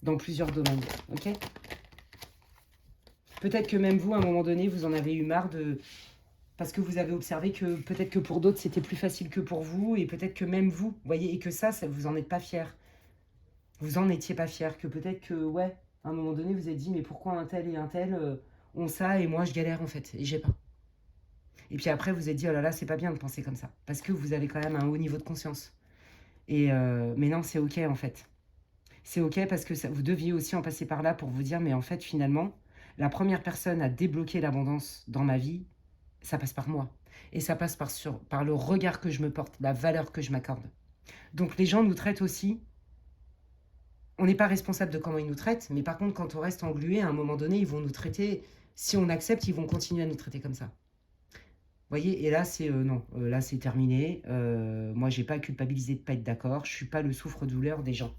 Dans plusieurs domaines. Ok ? Peut-être que même vous, à un moment donné, vous en avez eu marre de... Parce que vous avez observé que peut-être que pour d'autres, c'était plus facile que pour vous. Et peut-être que même vous, voyez, et que ça vous en êtes pas fier. Vous en étiez pas fier. Que peut-être que, ouais, à un moment donné, vous êtes dit, mais pourquoi un tel et un tel ont ça et moi, je galère, en fait. Et j'ai pas. Et puis après, vous vous êtes dit, oh là là, c'est pas bien de penser comme ça. Parce que vous avez quand même un haut niveau de conscience. Et mais non, c'est ok, en fait. C'est ok parce que ça, vous deviez aussi en passer par là pour vous dire, mais en fait, finalement, la première personne à débloquer l'abondance dans ma vie, ça passe par moi. Et ça passe par le regard que je me porte, la valeur que je m'accorde. Donc les gens nous traitent aussi. On n'est pas responsable de comment ils nous traitent, mais par contre, quand on reste englué, à un moment donné, ils vont nous traiter. Si on accepte, ils vont continuer à nous traiter comme ça. Vous voyez, et là, c'est non, là, c'est terminé. Moi, j'ai pas culpabilisé de pas être d'accord. Je suis pas le souffre-douleur des gens.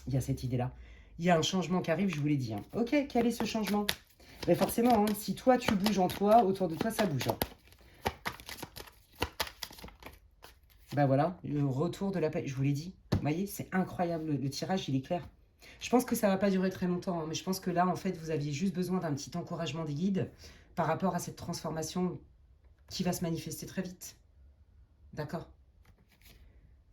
Il y a cette idée-là. Il y a un changement qui arrive, je vous l'ai dit. Hein. Ok, quel est ce changement? Mais forcément, hein, si toi, tu bouges en toi, autour de toi, ça bouge. Hein. Bah voilà, le retour de la paix, je vous l'ai dit. Vous voyez, c'est incroyable, le tirage, il est clair. Je pense que ça ne va pas durer très longtemps, hein, mais je pense que là, en fait, vous aviez juste besoin d'un petit encouragement des guides par rapport à cette transformation qui va se manifester très vite. D'accord?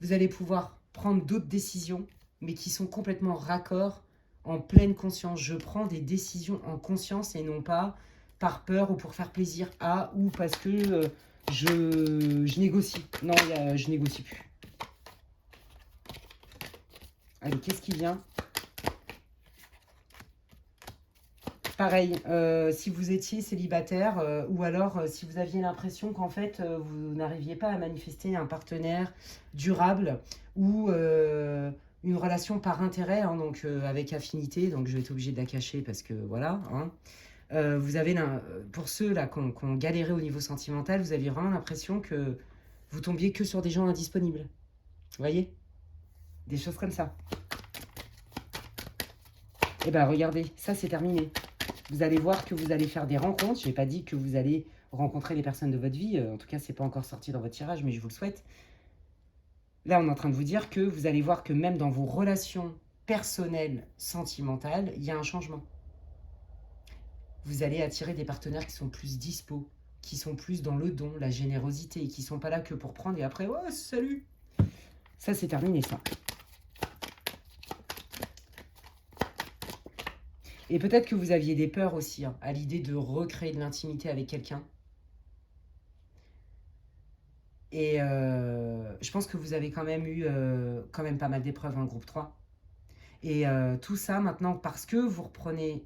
Vous allez pouvoir prendre d'autres décisions, mais qui sont complètement raccord, en pleine conscience. Je prends des décisions en conscience et non pas par peur ou pour faire plaisir à ou parce que je négocie. Non, je négocie plus. Allez, qu'est-ce qui vient? Pareil, si vous étiez célibataire ou alors si vous aviez l'impression qu'en fait vous n'arriviez pas à manifester un partenaire durable ou une relation par intérêt, hein, donc avec affinité, donc je vais être obligée de la cacher parce que voilà. Hein, vous avez, pour ceux là qui ont galéré au niveau sentimental, vous aviez vraiment l'impression que vous tombiez que sur des gens indisponibles. Vous voyez? Des choses comme ça. Et ben regardez, ça c'est terminé. Vous allez voir que vous allez faire des rencontres. Je n'ai pas dit que vous allez rencontrer les personnes de votre vie. En tout cas, ce n'est pas encore sorti dans votre tirage, mais je vous le souhaite. Là, on est en train de vous dire que vous allez voir que même dans vos relations personnelles, sentimentales, il y a un changement. Vous allez attirer des partenaires qui sont plus dispo, qui sont plus dans le don, la générosité, et qui ne sont pas là que pour prendre et après, oh, salut. Ça, c'est terminé, ça. Et peut-être que vous aviez des peurs aussi, hein, à l'idée de recréer de l'intimité avec quelqu'un. Et je pense que vous avez quand même eu quand même pas mal d'épreuves en groupe 3. Et tout ça maintenant, parce que vous reprenez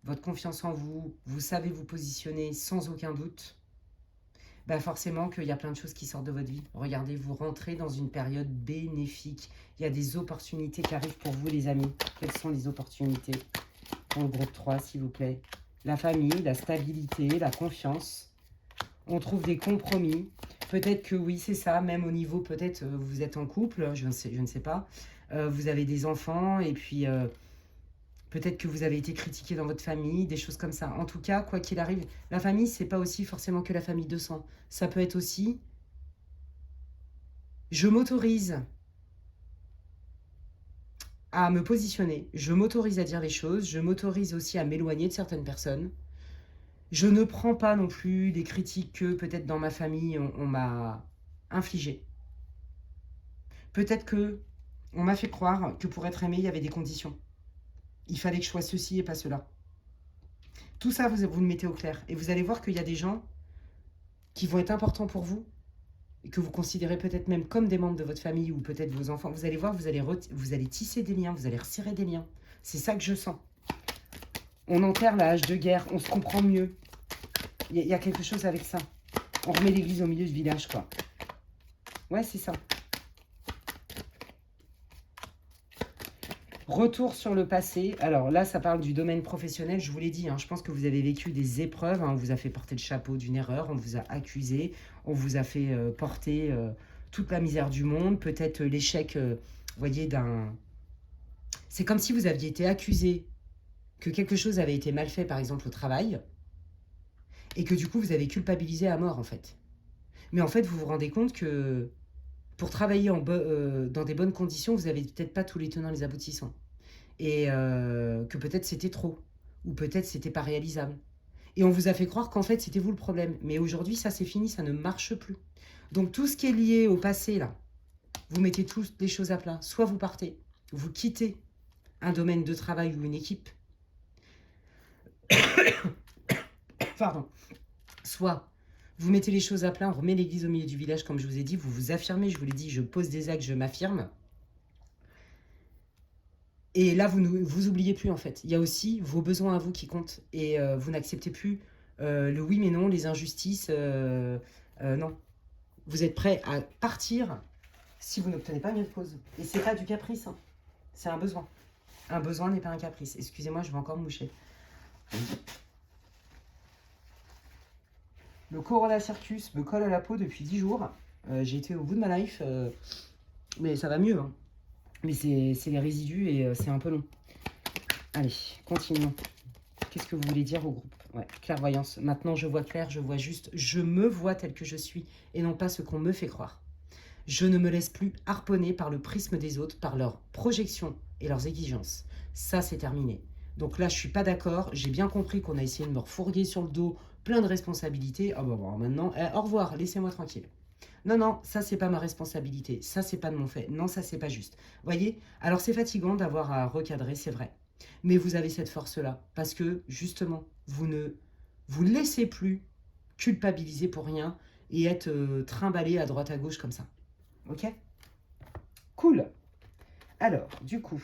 votre confiance en vous, vous savez vous positionner sans aucun doute, bah forcément qu'il y a plein de choses qui sortent de votre vie. Regardez, vous rentrez dans une période bénéfique. Il y a des opportunités qui arrivent pour vous, les amis. Quelles sont les opportunités pour le groupe 3, s'il vous plaît? La famille, la stabilité, la confiance. On trouve des compromis. Peut-être que oui, c'est ça, même au niveau, peut-être vous êtes en couple, je ne sais pas. Vous avez des enfants et puis peut-être que vous avez été critiqué dans votre famille, des choses comme ça. En tout cas, quoi qu'il arrive, la famille, c'est pas aussi forcément que la famille de sang. Ça peut être aussi, je m'autorise à me positionner, je m'autorise à dire les choses, je m'autorise aussi à m'éloigner de certaines personnes. Je ne prends pas non plus des critiques que peut-être dans ma famille on m'a infligées. Peut-être que on m'a fait croire que pour être aimé, il y avait des conditions. Il fallait que je sois ceci et pas cela. Tout ça, vous le mettez au clair. Et vous allez voir qu'il y a des gens qui vont être importants pour vous et que vous considérez peut-être même comme des membres de votre famille ou peut-être vos enfants. Vous allez voir, vous allez tisser des liens, vous allez resserrer des liens. C'est ça que je sens. On enterre la hache de guerre, on se comprend mieux. Il y a quelque chose avec ça. On remet l'église au milieu du village, quoi. Ouais, c'est ça. Retour sur le passé. Alors là, ça parle du domaine professionnel. Je vous l'ai dit, hein, je pense que vous avez vécu des épreuves. Hein, on vous a fait porter le chapeau d'une erreur. On vous a accusé. On vous a fait porter toute la misère du monde. Peut-être l'échec, vous voyez, d'un... C'est comme si vous aviez été accusé que quelque chose avait été mal fait, par exemple, au travail. Et que du coup, vous avez culpabilisé à mort, en fait. Mais en fait, vous vous rendez compte que pour travailler dans des bonnes conditions, vous n'avez peut-être pas tous les tenants, les aboutissants. Et que peut-être c'était trop. Ou peut-être c'était pas réalisable. Et on vous a fait croire qu'en fait, c'était vous le problème. Mais aujourd'hui, ça, c'est fini, ça ne marche plus. Donc, tout ce qui est lié au passé, là, vous mettez toutes les choses à plat. Soit vous partez, vous quittez un domaine de travail ou une équipe. Pardon. Soit vous mettez les choses à plat, on remet l'église au milieu du village, comme je vous ai dit, vous vous affirmez, je vous l'ai dit, je pose des actes, je m'affirme. Et là, vous oubliez plus, en fait. Il y a aussi vos besoins à vous qui comptent. Et vous n'acceptez plus le oui mais non, les injustices. Non. Vous êtes prêt à partir si vous n'obtenez pas mieux de pause. Et c'est pas du caprice, hein. C'est un besoin. Un besoin n'est pas un caprice. Excusez-moi, je vais encore me moucher. Le Corolla Circus me colle à la peau depuis 10 jours. J'ai été au bout de ma life. Mais ça va mieux, hein. Mais c'est les résidus et c'est un peu long. Allez, continuons. Qu'est-ce que vous voulez dire au groupe? Ouais, clairvoyance. Maintenant, je vois clair, je vois juste, je me vois tel que je suis et non pas ce qu'on me fait croire. Je ne me laisse plus harponner par le prisme des autres, par leurs projections et leurs exigences. Ça, c'est terminé. Donc là, je suis pas d'accord. J'ai bien compris qu'on a essayé de me refourguer sur le dos plein de responsabilités. Ah bah bon, maintenant, au revoir, laissez-moi tranquille. Non, non, ça, c'est pas ma responsabilité. Ça, c'est pas de mon fait. Non, ça, c'est pas juste. Voyez. Alors, c'est fatigant d'avoir à recadrer, c'est vrai. Mais vous avez cette force-là. Parce que, justement, vous ne vous laissez plus culpabiliser pour rien et être trimballé à droite à gauche comme ça. Ok? Cool. Alors, du coup,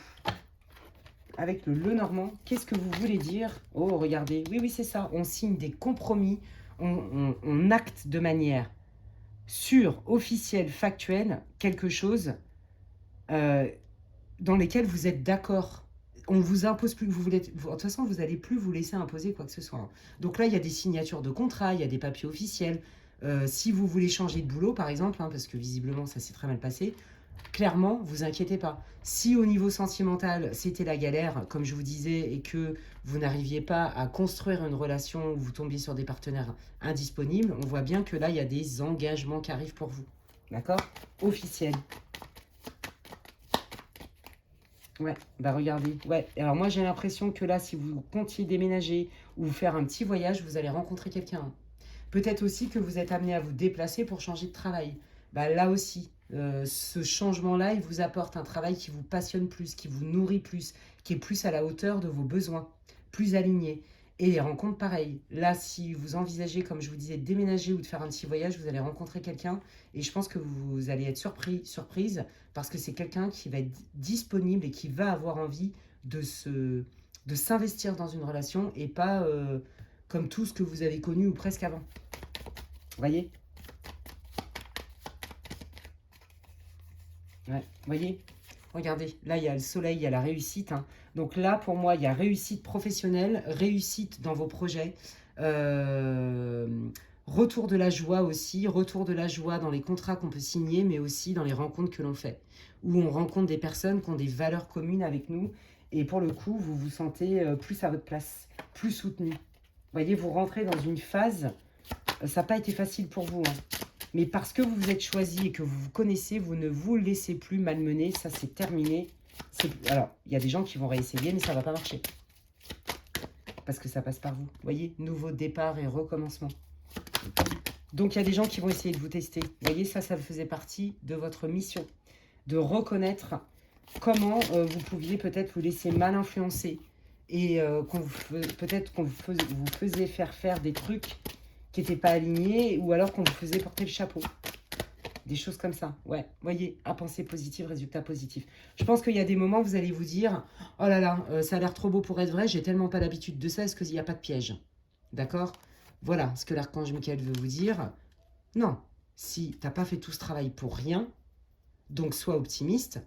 avec le Lenormand, qu'est-ce que vous voulez dire? Oh, regardez. Oui, oui, c'est ça. On signe des compromis. On acte de manière sûre, officielle, factuelle, quelque chose euh, dans lesquels vous êtes d'accord. On vous impose plus, de toute façon, vous n'allez plus vous laisser imposer quoi que ce soit. Donc là, il y a des signatures de contrat, il y a des papiers officiels. Si vous voulez changer de boulot, par exemple, parce que visiblement ça s'est très mal passé, clairement, vous inquiétez pas. Si au niveau sentimental, c'était la galère, comme je vous disais, et que vous n'arriviez pas à construire une relation où vous tombiez sur des partenaires indisponibles, on voit bien que là, il y a des engagements qui arrivent pour vous. D'accord? Officiels. Ouais, bah regardez. Ouais, alors moi j'ai l'impression que là, si vous comptiez déménager ou faire un petit voyage, vous allez rencontrer quelqu'un. Peut-être aussi que vous êtes amené à vous déplacer pour changer de travail. Bah là aussi, ce changement-là, il vous apporte un travail qui vous passionne plus, qui vous nourrit plus, qui est plus à la hauteur de vos besoins, plus aligné. Et les rencontres, pareil. Là, si vous envisagez, comme je vous disais, de déménager ou de faire un petit voyage, vous allez rencontrer quelqu'un. Et je pense que vous allez être surprise, parce que c'est quelqu'un qui va être disponible et qui va avoir envie de s'investir dans une relation et pas comme tout ce que vous avez connu ou presque avant. Voyez? Ouais, voyez? Regardez, là, il y a le soleil, il y a la réussite. Hein. Donc là, pour moi, il y a réussite professionnelle, réussite dans vos projets, euh, retour de la joie aussi, retour de la joie dans les contrats qu'on peut signer, mais aussi dans les rencontres que l'on fait, où on rencontre des personnes qui ont des valeurs communes avec nous, et pour le coup, vous vous sentez plus à votre place, plus soutenu. Voyez, vous rentrez dans une phase, ça n'a pas été facile pour vous, hein. Mais parce que vous vous êtes choisi et que vous vous connaissez, vous ne vous laissez plus malmener. Ça, c'est terminé. Alors, il y a des gens qui vont réessayer, mais ça ne va pas marcher. Parce que ça passe par vous. Vous voyez, nouveau départ et recommencement. Donc, il y a des gens qui vont essayer de vous tester. Vous voyez, ça faisait partie de votre mission. De reconnaître comment vous pouviez peut-être vous laisser mal influencer. Et peut-être qu'on vous faisait faire des trucs qui n'étaient pas alignés, ou alors qu'on vous faisait porter le chapeau. Des choses comme ça. Ouais, voyez, à pensée positive, résultat positif. Je pense qu'il y a des moments où vous allez vous dire « Oh là là, ça a l'air trop beau pour être vrai, j'ai tellement pas l'habitude de ça, est-ce qu'il n'y a pas de piège ?» D'accord? Voilà ce que l'archange Michael veut vous dire. Non, si tu n'as pas fait tout ce travail pour rien, donc sois optimiste.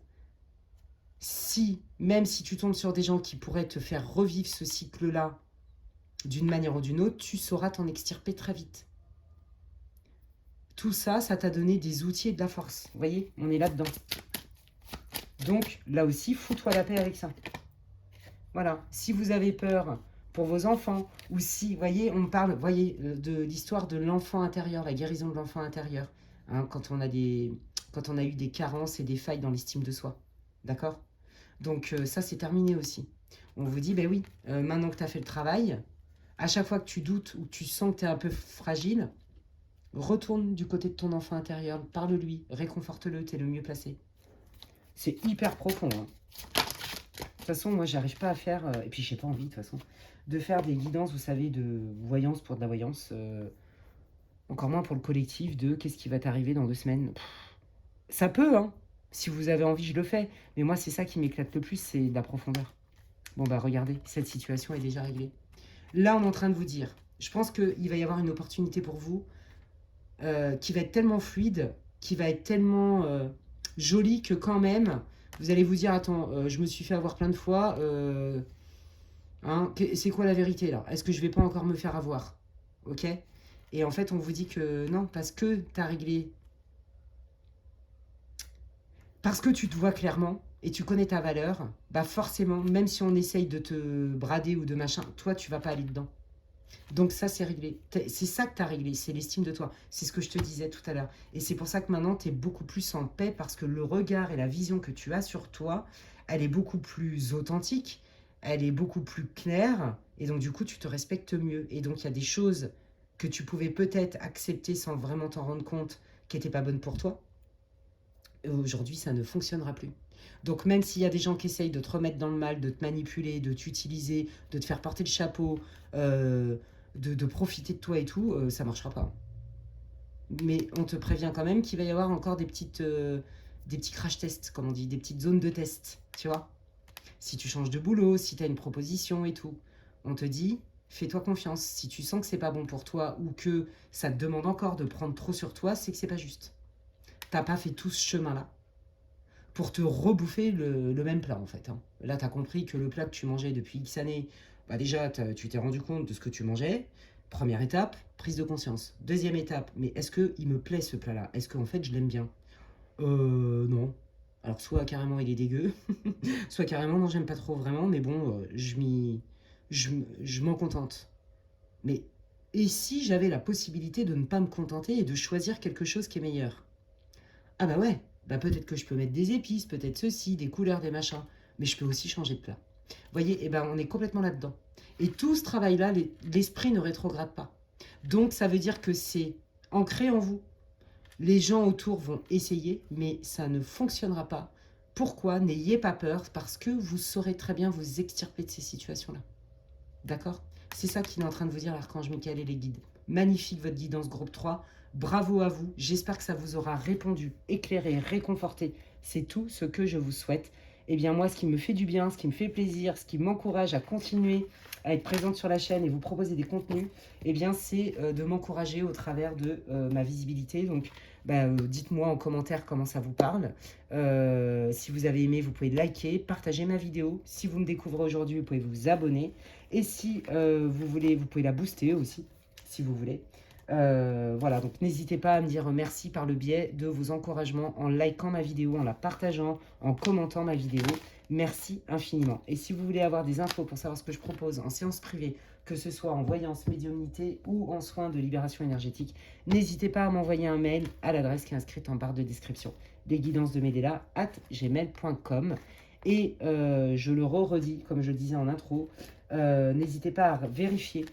Si, même si tu tombes sur des gens qui pourraient te faire revivre ce cycle-là, d'une manière ou d'une autre, tu sauras t'en extirper très vite. Tout ça, ça t'a donné des outils et de la force. Vous voyez, on est là-dedans. Donc, là aussi, fous-toi la paix avec ça. Voilà. Si vous avez peur pour vos enfants, ou si, vous voyez, on parle, voyez, de l'histoire de l'enfant intérieur, la guérison de l'enfant intérieur, hein, quand on a eu des carences et des failles dans l'estime de soi. D'accord? Donc, ça, c'est terminé aussi. On vous dit, ben oui, maintenant que tu as fait le travail, à chaque fois que tu doutes ou que tu sens que tu es un peu fragile, retourne du côté de ton enfant intérieur, parle-lui, réconforte-le, tu es le mieux placé. C'est hyper profond. Hein. De toute façon, moi, j'arrive pas à faire, et puis j'ai pas envie, de toute façon, de faire des guidances, vous savez, de voyance pour de la voyance, encore moins pour le collectif, de qu'est-ce qui va t'arriver dans 2 semaines. Ça peut, hein. Si vous avez envie, je le fais. Mais moi, c'est ça qui m'éclate le plus, c'est la profondeur. Bon, bah regardez, cette situation est déjà réglée. Là, on est en train de vous dire, je pense qu'il va y avoir une opportunité pour vous qui va être tellement fluide, qui va être tellement jolie que quand même, vous allez vous dire, attends, je me suis fait avoir plein de fois, hein, c'est quoi la vérité là? Est-ce que je vais pas encore me faire avoir? Ok? Et en fait, on vous dit que non, parce que tu as réglé, parce que tu te vois clairement et tu connais ta valeur, bah forcément, même si on essaye de te brader ou de machin, toi, tu vas pas aller dedans. Donc ça, c'est réglé. C'est ça que tu as réglé, c'est l'estime de toi. C'est ce que je te disais tout à l'heure. Et c'est pour ça que maintenant, tu es beaucoup plus en paix parce que le regard et la vision que tu as sur toi, elle est beaucoup plus authentique, elle est beaucoup plus claire. Et donc, du coup, tu te respectes mieux. Et donc, il y a des choses que tu pouvais peut-être accepter sans vraiment t'en rendre compte qui n'étaient pas bonnes pour toi. Et aujourd'hui, ça ne fonctionnera plus. Donc même s'il y a des gens qui essayent de te remettre dans le mal, de te manipuler, de t'utiliser, de te faire porter le chapeau, de profiter de toi et tout, ça marchera pas. Mais on te prévient quand même qu'il va y avoir encore des petits crash tests, comme on dit, des petites zones de test, tu vois. Si tu changes de boulot, si tu as une proposition et tout, on te dit, fais-toi confiance. Si tu sens que c'est pas bon pour toi ou que ça te demande encore de prendre trop sur toi, c'est que c'est pas juste. T'as pas fait tout ce chemin-là pour te rebouffer le même plat en fait. Hein. Là, tu as compris que le plat que tu mangeais depuis X années, bah déjà, tu t'es rendu compte de ce que tu mangeais. Première étape, prise de conscience. Deuxième étape, mais est-ce qu'il me plaît ce plat-là? Est-ce qu'en fait je l'aime bien? Non. Alors soit carrément il est dégueu, soit carrément non j'aime pas trop vraiment, mais bon, je m'en contente. Mais et si j'avais la possibilité de ne pas me contenter et de choisir quelque chose qui est meilleur? Ah bah ouais, bah peut-être que je peux mettre des épices, peut-être ceci, des couleurs, des machins, mais je peux aussi changer de plat. Vous voyez, et ben on est complètement là-dedans. Et tout ce travail-là, l'esprit ne rétrograde pas. Donc ça veut dire que c'est ancré en vous. Les gens autour vont essayer, mais ça ne fonctionnera pas. Pourquoi? N'ayez pas peur, parce que vous saurez très bien vous extirper de ces situations-là. D'accord? C'est ça qu'il est en train de vous dire l'archange Michael et les guides. Magnifique votre guidance groupe 3. Bravo à vous. J'espère que ça vous aura répondu, éclairé, réconforté. C'est tout ce que je vous souhaite. Eh bien moi, ce qui me fait du bien, ce qui me fait plaisir, ce qui m'encourage à continuer à être présente sur la chaîne et vous proposer des contenus, eh bien c'est de m'encourager au travers de ma visibilité. Donc dites-moi en commentaire comment ça vous parle. Si vous avez aimé, vous pouvez liker, partager ma vidéo. Si vous me découvrez aujourd'hui, vous pouvez vous abonner. Et si vous voulez, vous pouvez la booster aussi, si vous voulez. Voilà, donc n'hésitez pas à me dire merci par le biais de vos encouragements en likant ma vidéo, en la partageant, en commentant ma vidéo. Merci infiniment. Et si vous voulez avoir des infos pour savoir ce que je propose en séance privée, que ce soit en voyance, médiumnité ou en soins de libération énergétique, n'hésitez pas à m'envoyer un mail à l'adresse qui est inscrite en barre de description. lesguidancesdemedela@gmail.com. Et je le redis, comme je le disais en intro, n'hésitez pas à vérifier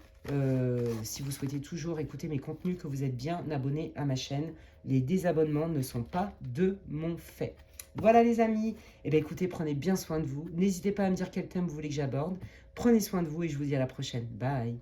si vous souhaitez toujours écouter mes contenus, que vous êtes bien abonné à ma chaîne. Les désabonnements ne sont pas de mon fait. Voilà les amis, eh bien écoutez, prenez bien soin de vous. N'hésitez pas à me dire quel thème vous voulez que j'aborde. Prenez soin de vous et je vous dis à la prochaine. Bye.